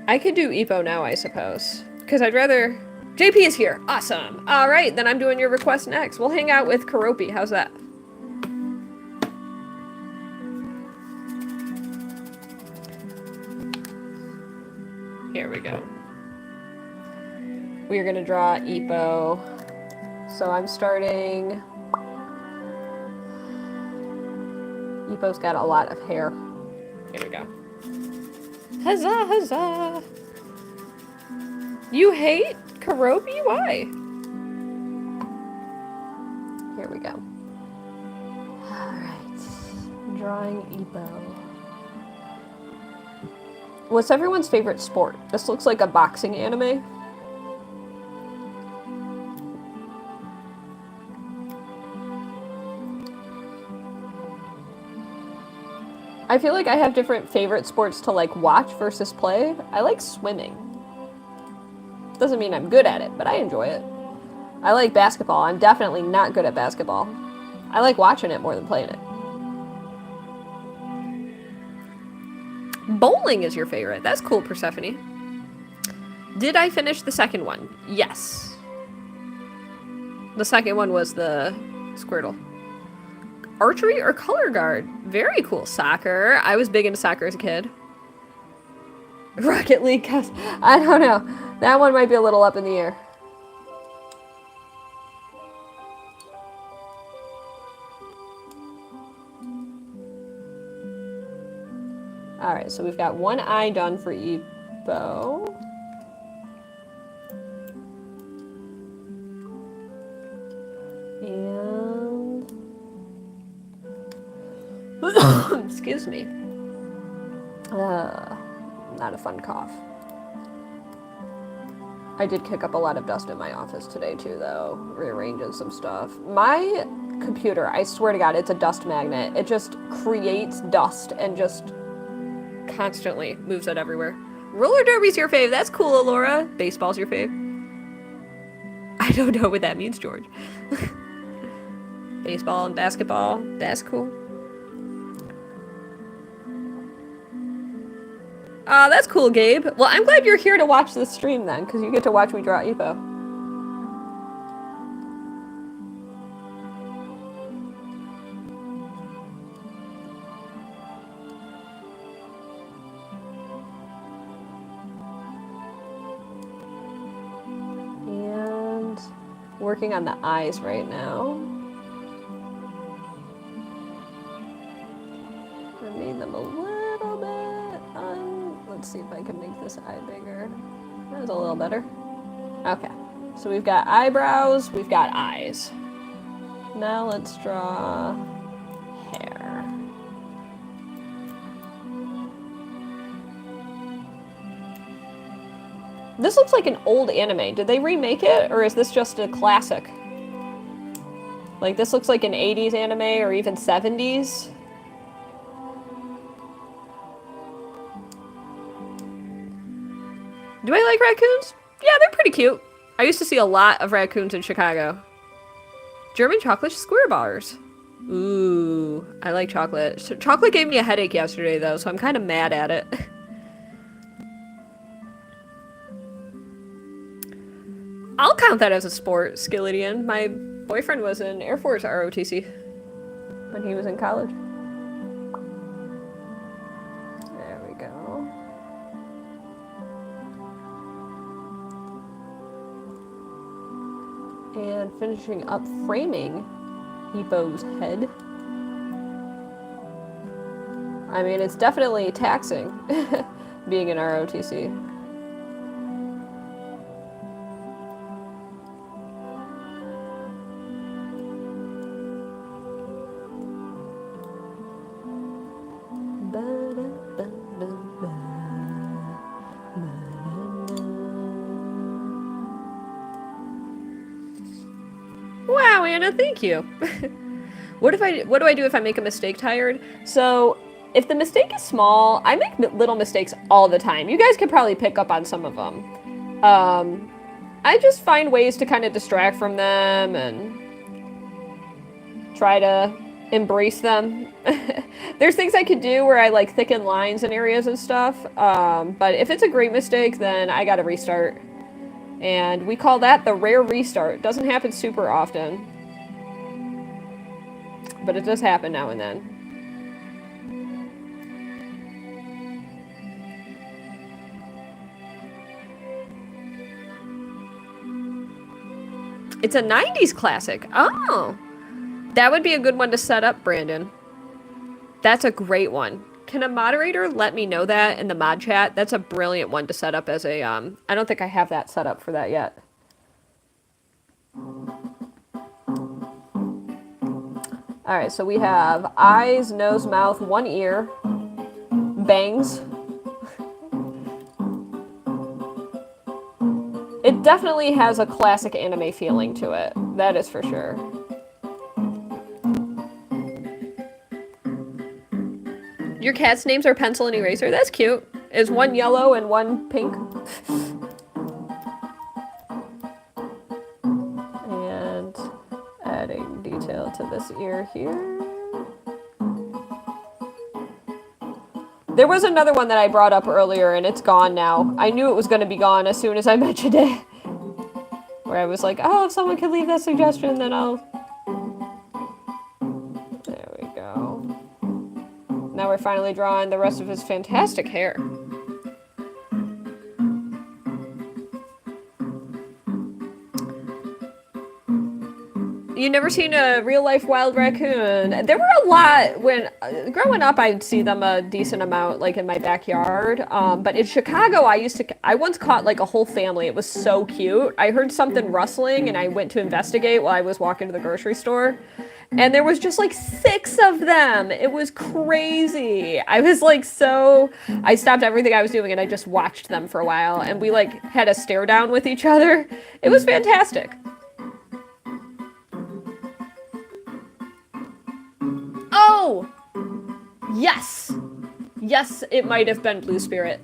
I could do Ippo now, I suppose. Because I'd rather... JP is here! Awesome! Alright, then I'm doing your request next. We'll hang out with Keroppi. How's that? Here we go. We are gonna draw Ippo. So I'm starting... Ippo's got a lot of hair. Here we go. Huzzah, huzzah! You hate Karobi? Why? Here we go. Alright. Drawing Ippo. What's everyone's favorite sport? This looks like a boxing anime. I feel like I have different favorite sports to like watch versus play. I like swimming. Doesn't mean I'm good at it, but I enjoy it. I like basketball. I'm definitely not good at basketball. I like watching it more than playing it. Bowling is your favorite. That's cool, Persephone. Did I finish the second one? Yes. The second one was the Squirtle. Archery or color guard? Very cool. Soccer. I was big into soccer as a kid. Rocket League, cause I don't know. That one might be a little up in the air. Alright, so we've got one eye done for Ippo. And... excuse me. Not a fun cough. I did kick up a lot of dust in my office today too, though. Rearranging some stuff. My computer, I swear to God, it's a dust magnet. It just creates dust and just constantly moves it everywhere. Roller derby's your fave. That's cool, Alora. Baseball's your fave. I don't know what that means, George. Baseball and basketball. That's cool. That's cool, Gabe. Well, I'm glad you're here to watch this stream then, because you get to watch me draw Ippo. And working on the eyes right now. I made them a little bit. Let's see if I can make this eye bigger. That was a little better. Okay, so we've got eyebrows, we've got eyes. Now let's draw hair. This looks like an old anime. Did they remake it, or is this just a classic? Like, this looks like an 80s anime, or even 70s. Do I like raccoons? Yeah, they're pretty cute. I used to see a lot of raccoons in Chicago. German chocolate square bars. Ooh, I like chocolate. So chocolate gave me a headache yesterday, though, so I'm kind of mad at it. I'll count that as a sport, Skillidian. My boyfriend was in Air Force ROTC when he was in college. There we go. And finishing up framing Ippo's head. I mean, it's definitely taxing being an ROTC. Wow, Anna, thank you. What do I do if I make a mistake tired? So, if the mistake is small, I make little mistakes all the time. You guys could probably pick up on some of them. I just find ways to kind of distract from them and try to embrace them. There's things I could do where I like thicken lines in areas and stuff. But if it's a great mistake, then I gotta restart. And we call that the rare restart. Doesn't happen super often. But it does happen now and then. It's a 90s classic. Oh. That would be a good one to set up, Brandon. That's a great one. Can a moderator let me know that in the mod chat? That's a brilliant one to set up as a, I don't think I have that set up for that yet. All right, so we have eyes, nose, mouth, one ear, bangs. It definitely has a classic anime feeling to it. That is for sure. Your cat's names are Pencil and Eraser? That's cute. Is one yellow and one pink? And adding detail to this ear here. There was another one that I brought up earlier and it's gone now. I knew it was going to be gone as soon as I mentioned it. Where I was like, oh, if someone could leave that suggestion, then I'll... There we go. Now we're finally drawing the rest of his fantastic hair. You never seen a real-life wild raccoon? There were a lot when growing up. I'd see them a decent amount, like in my backyard. But in Chicago, I once caught like a whole family. It was so cute. I heard something rustling, and I went to investigate while I was walking to the grocery store, and there was just like 6 of them. It was crazy. I was like I stopped everything I was doing, and I just watched them for a while, and we like had a stare down with each other. It was fantastic. Oh! Yes! Yes, it might have been Blue Spirit.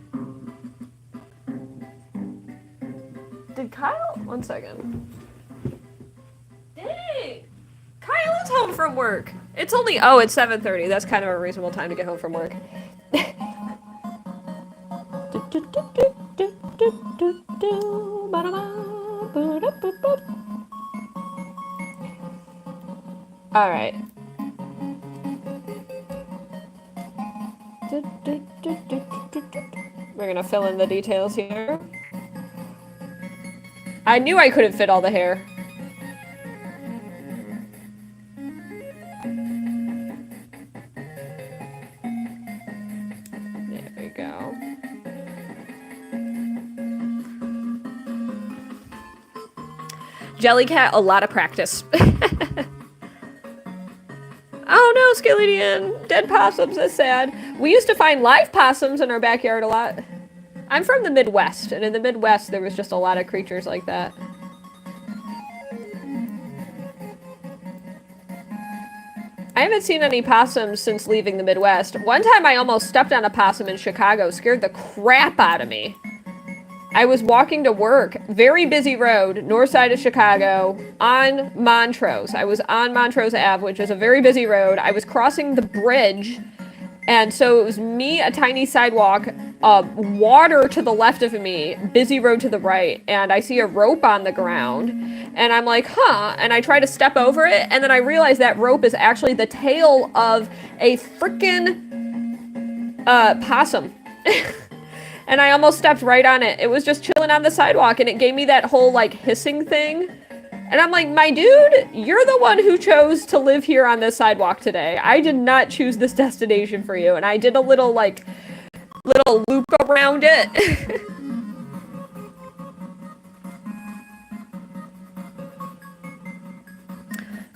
Did Kyle? One second. Dang! Kyle is home from work. It's only, it's 7:30. That's kind of a reasonable time to get home from work. All right. We're gonna fill in the details here. I knew I couldn't fit all the hair. There we go. Jellycat, a lot of practice. Oh no, Skillidian! Dead possums, that's sad. We used to find live possums in our backyard a lot. I'm from the Midwest, and in the Midwest there was just a lot of creatures like that. I haven't seen any possums since leaving the Midwest. One time I almost stepped on a possum in Chicago, scared the crap out of me. I was walking to work, very busy road, north side of Chicago, on Montrose. I was on Montrose Ave, which is a very busy road. I was crossing the bridge, and so it was me, a tiny sidewalk, water to the left of me, busy road to the right, and I see a rope on the ground, and I'm like, huh, and I try to step over it, and then I realize that rope is actually the tail of a frickin' possum. And I almost stepped right on it. It was just chilling on the sidewalk, and it gave me that whole, like, hissing thing. And I'm like, my dude, you're the one who chose to live here on this sidewalk today. I did not choose this destination for you. And I did a little, like, little loop around it.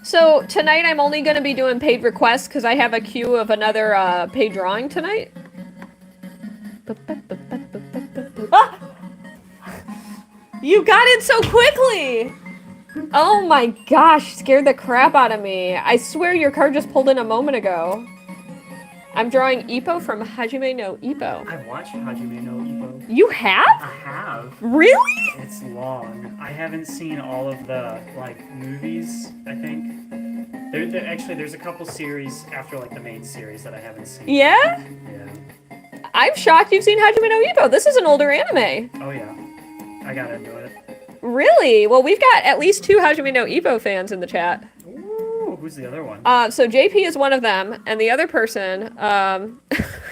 So tonight I'm only going to be doing paid requests because I have a queue of another paid drawing tonight. Ah! You got it so quickly! Oh my gosh, scared the crap out of me. I swear your card just pulled in a moment ago. I'm drawing Ippo from Hajime no Ippo. I've watched Hajime no Ippo. You have? I have. Really? It's long. I haven't seen all of the, like, movies, I think. Actually, there's a couple series after, like, the main series that I haven't seen. Yeah? Yeah. I'm shocked you've seen Hajime no Ippo. This is an older anime. Oh, yeah. I got into it. Really? Well, we've got at least 2 Hajime no Ippo fans in the chat. Ooh, who's the other one? So JP is one of them, and the other person,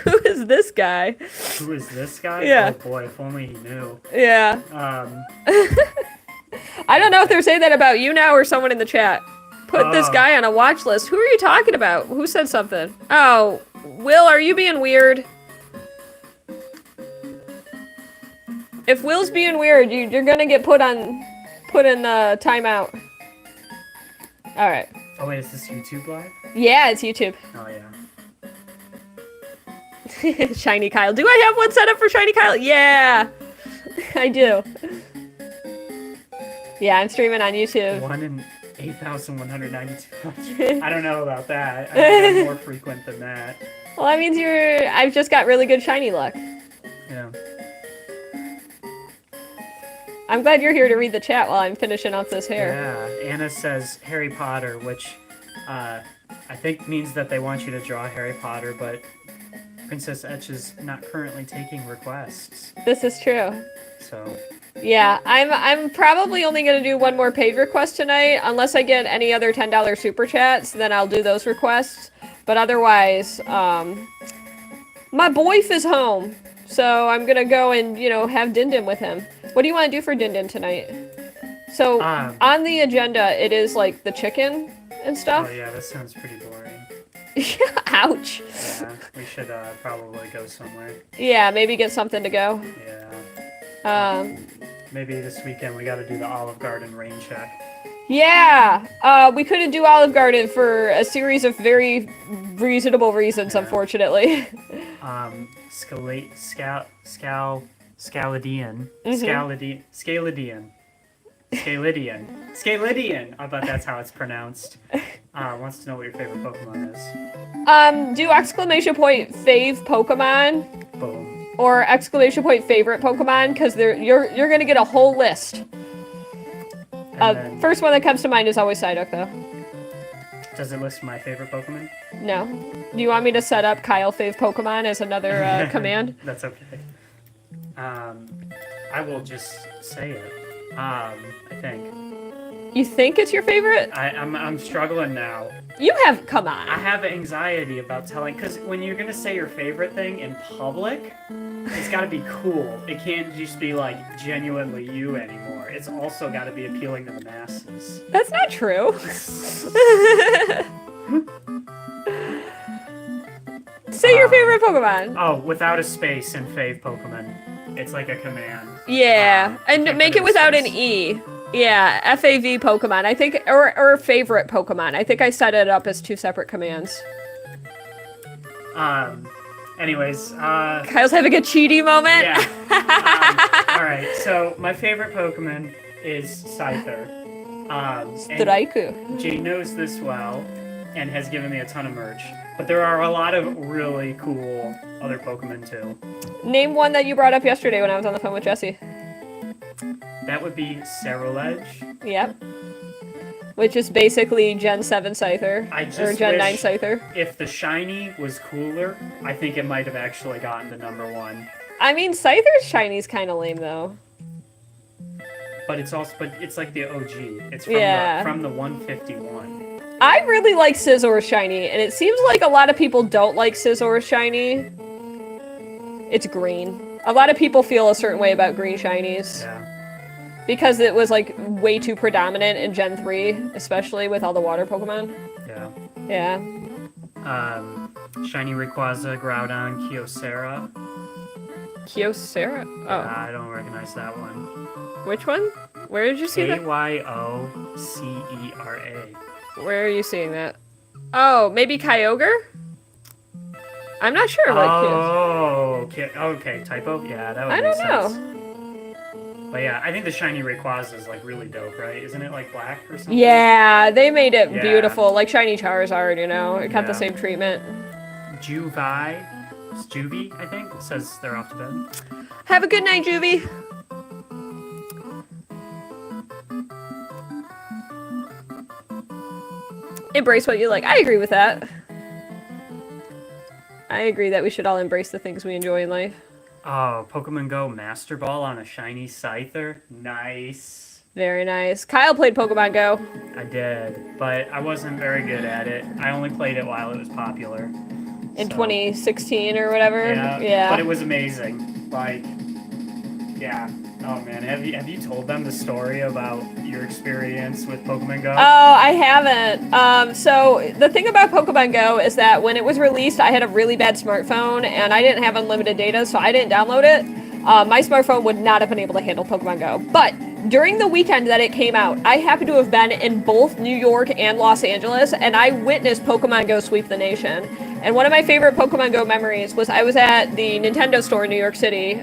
who is this guy? Who is this guy? Yeah. Oh boy, if only he knew. Yeah. I don't know if they're saying that about you now or someone in the chat. Put this guy on a watch list. Who are you talking about? Who said something? Oh, Will, are you being weird? If Will's being weird, you're gonna get put in timeout. All right. Oh wait, is this YouTube live? Yeah, it's YouTube. Oh yeah. Shiny Kyle. Do I have one set up for Shiny Kyle? Yeah, I do. Yeah, I'm streaming on YouTube. 1 in 8,192. I don't know about that. I think I'm more frequent than that. Well, that means I've just got really good shiny luck. Yeah. I'm glad you're here to read the chat while I'm finishing off this hair. Yeah. Anna says Harry Potter, which I think means that they want you to draw Harry Potter, but Princess Etch is not currently taking requests. This is true. So. Yeah, I'm probably only gonna do one more paid request tonight, unless I get any other $10 super chats. Then I'll do those requests. But otherwise, my boyf is home, so I'm gonna go and have Din Din with him. What do you want to do for Din Din tonight? So on the agenda, it is like the chicken and stuff. Oh yeah, that sounds pretty boring. Ouch. Yeah, we should probably go somewhere. Yeah, maybe get something to go. Yeah. Maybe this weekend we got to do the Olive Garden rain check. Yeah, we couldn't do Olive Garden for a series of very reasonable reasons, unfortunately. Scaladian. Scaladian. I bet that's how it's pronounced. Wants to know what your favorite Pokemon is. Do exclamation point fave Pokemon. Boom. Or exclamation point favorite Pokemon, because you're gonna get a whole list. First one that comes to mind is always Psyduck, though. Does it list my favorite Pokemon? No. Do you want me to set up Kyle fave Pokemon as another command? That's okay. I will just say it. I think. You think it's your favorite? I'm struggling now. Come on. I have anxiety about telling, because when you're gonna say your favorite thing in public, it's gotta be cool. It can't just be like genuinely you anymore. It's also gotta be appealing to the masses. That's not true. Say your favorite Pokemon. Oh, without a space in fave Pokemon. It's like a command. Yeah, and make it without an E. Yeah, FAV Pokemon, I think, or favorite Pokemon. I think I set it up as 2 separate commands. Anyways, Kyle's having a cheaty moment. Yeah. Alright, so my favorite Pokemon is Scyther. Straiku. Jay knows this well and has given me a ton of merch. But there are a lot of really cool other Pokemon too. Name one that you brought up yesterday when I was on the phone with Jesse. That would be Ceruledge. Yep. Which is basically Gen 7 Scyther. Or Gen 9 Scyther. If the shiny was cooler, I think it might have actually gotten to #1. I mean, Scyther's shiny's kind of lame, though. But it's like the OG. It's from the 151. I really like Scizzor's shiny, and it seems like a lot of people don't like Scizzor's shiny. It's green. A lot of people feel a certain way about green shinies. Yeah. Because it was, like, way too predominant in Gen 3, especially with all the water Pokemon. Yeah. Yeah. Shiny Rayquaza, Groudon, Kyocera. Kyocera? Oh. I don't recognize that one. Which one? Where did you see that? Kyocera. Where are you seeing that? Oh, maybe Kyogre? I'm not sure. Okay, typo? Yeah, that would make sense. I don't know. But yeah, I think the shiny Rayquaza is like really dope, right? Isn't it like black or something? Yeah, they made it beautiful. Like shiny Charizard, It got the same treatment. Juvie, I think, says they're off to bed. Have a good night, Juvie. Embrace what you like. I agree with that. I agree that we should all embrace the things we enjoy in life. Oh, Pokemon Go Master Ball on a shiny Scyther. Nice. Very nice. Kyle played Pokemon Go. I did, but I wasn't very good at it. I only played it while it was popular. In 2016 or whatever? Yeah. But it was amazing. Like, yeah. Oh man, have you told them the story about your experience with Pokemon Go? Oh, I haven't. So the thing about Pokemon Go is that when it was released, I had a really bad smartphone and I didn't have unlimited data, so I didn't download it. My smartphone would not have been able to handle Pokemon Go. But during the weekend that it came out, I happened to have been in both New York and Los Angeles, and I witnessed Pokemon Go sweep the nation. And one of my favorite Pokemon Go memories was I was at the Nintendo store in New York City,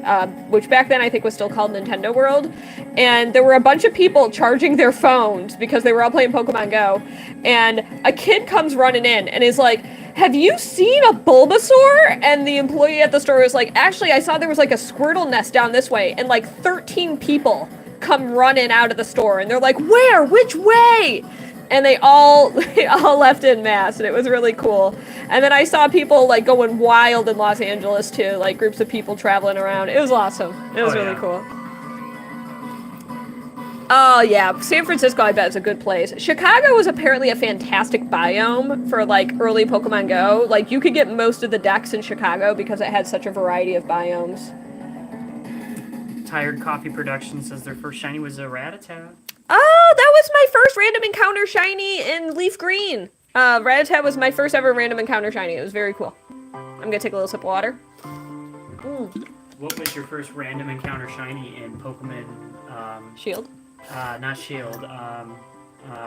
which back then I think was still called Nintendo World. And there were a bunch of people charging their phones because they were all playing Pokemon Go. And a kid comes running in and is like, "Have you seen a Bulbasaur?" And the employee at the store was like, "Actually, I saw there was like a Squirtle nest down this way." And like 13 people come running out of the store and they're like, "Where? Which way?" And they all left en masse, and it was really cool. And then I saw people like going wild in Los Angeles too, like groups of people traveling around. It was awesome. It was really cool. Oh yeah, San Francisco I bet is a good place. Chicago was apparently a fantastic biome for like early Pokemon Go. Like you could get most of the decks in Chicago because it had such a variety of biomes. Tired Coffee Productions says their first shiny was a Rattata. Oh, that was my first random encounter shiny in Leaf Green. Rattata was my first ever random encounter shiny. It was very cool. I'm gonna take a little sip of water. What was your first random encounter shiny in Pokemon Shield? Not Shield,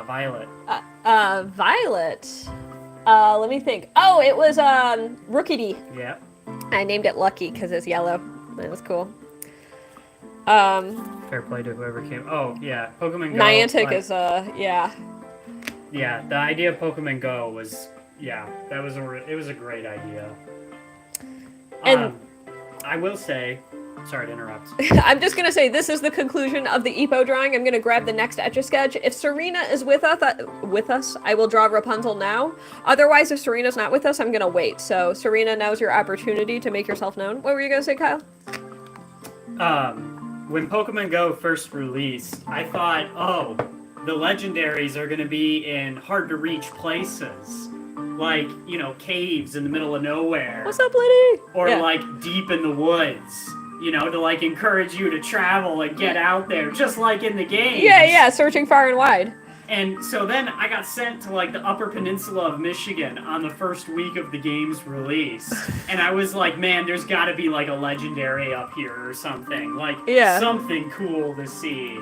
Violet. Violet. Let me think. Oh, it was Rookidee. Yeah. I named it Lucky because it's yellow. That was cool. Fair play to whoever came. Oh yeah, Pokemon Go. Niantic like, is yeah. Yeah, the idea of Pokemon Go was that was it was a great idea. And I will say, sorry to interrupt. I'm just gonna say this is the conclusion of the Ippo drawing. I'm gonna grab the next Etch A Sketch. If Serena is with us, I will draw Rapunzel now. Otherwise, if Serena's not with us, I'm gonna wait. So Serena, now's your opportunity to make yourself known. What were you gonna say, Kyle? When Pokemon Go first released, I thought, oh, the legendaries are going to be in hard-to-reach places. Like, you know, caves in the middle of nowhere. What's up, lady? Or, like, deep in the woods. You know, to, like, encourage you to travel and get out there, just like in the game. Yeah, searching far and wide. And so then I got sent to, like, the Upper Peninsula of Michigan on the first week of the game's release. And I was like, man, there's got to be, like, a legendary up here or something. Like, something cool to see.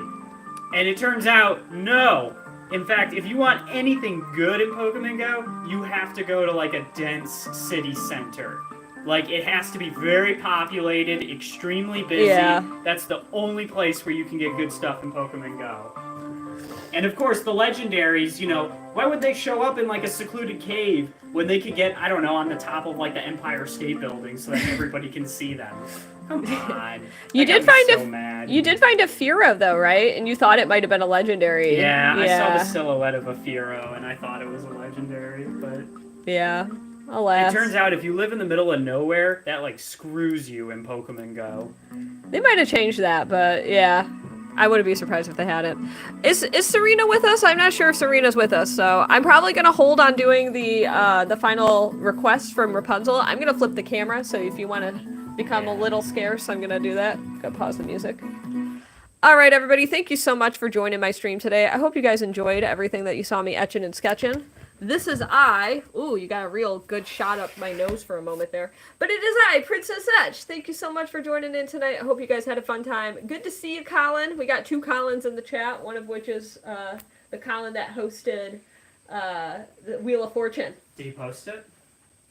And it turns out, no. In fact, if you want anything good in Pokemon Go, you have to go to, like, a dense city center. Like, it has to be very populated, extremely busy. Yeah. That's the only place where you can get good stuff in Pokemon Go. And of course, the legendaries, you know, why would they show up in like a secluded cave when they could get, I don't know, on the top of like the Empire State Building so that everybody can see them? Come on. You did find a Fearow though, right? And you thought it might have been a legendary. Yeah, I saw the silhouette of a Fearow and I thought it was a legendary, but yeah. Alas. It turns out if you live in the middle of nowhere, that like screws you in Pokemon Go. They might have changed that, but yeah. I wouldn't be surprised if they hadn't. Is Serena with us? I'm not sure if Serena's with us, so I'm probably gonna hold on doing the final request from Rapunzel. I'm gonna flip the camera, so if you want to become a little scarce, I'm gonna do that. Go pause the music. All right, everybody, thank you so much for joining my stream today. I hope you guys enjoyed everything that you saw me etching and sketching. This is I. Ooh, you got a real good shot up my nose for a moment there. But it is I, Princess Etch. Thank you so much for joining in tonight. I hope you guys had a fun time. Good to see you, Colin. We got 2 Collins in the chat, one of which is the Colin that hosted the Wheel of Fortune. Did he post it?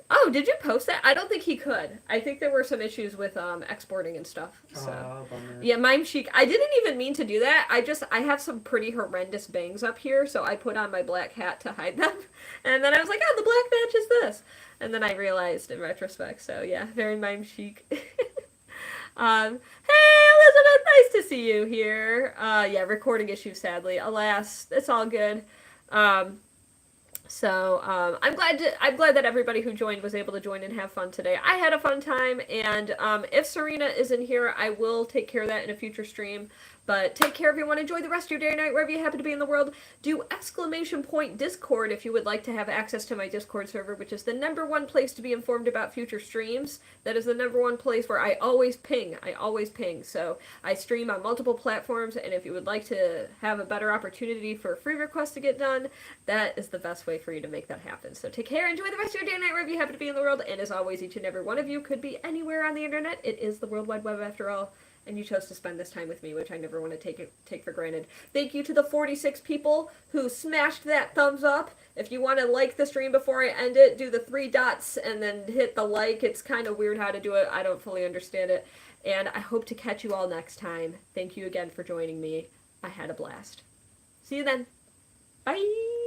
Oh, did you post that? I don't think he could. I think there were some issues with exporting and stuff. So. Bummer. Yeah, Mime Chic. I didn't even mean to do that. I have some pretty horrendous bangs up here, so I put on my black hat to hide them. And then I was like, oh, the black match is this. And then I realized in retrospect. So yeah, very Mime Chic. Hey, Elizabeth, nice to see you here. Yeah, recording issues, sadly. Alas, it's all good. So I'm glad that everybody who joined was able to join and have fun today. I had a fun time, and if Serena isn't here, I will take care of that in a future stream. But take care, everyone. Enjoy the rest of your day or night, wherever you happen to be in the world. Do !Discord if you would like to have access to my Discord server, which is the #1 place to be informed about future streams. That is the #1 place where I always ping. So I stream on multiple platforms, and if you would like to have a better opportunity for a free request to get done, that is the best way for you to make that happen. So take care, enjoy the rest of your day and night, wherever you happen to be in the world, and as always, each and every one of you could be anywhere on the internet. It is the World Wide Web after all. And you chose to spend this time with me, which I never want to take for granted. Thank you to the 46 people who smashed that thumbs up. If you want to like the stream before I end it, do the 3 dots and then hit the like. It's kind of weird how to do it. I don't fully understand it. And I hope to catch you all next time. Thank you again for joining me. I had a blast. See you then. Bye!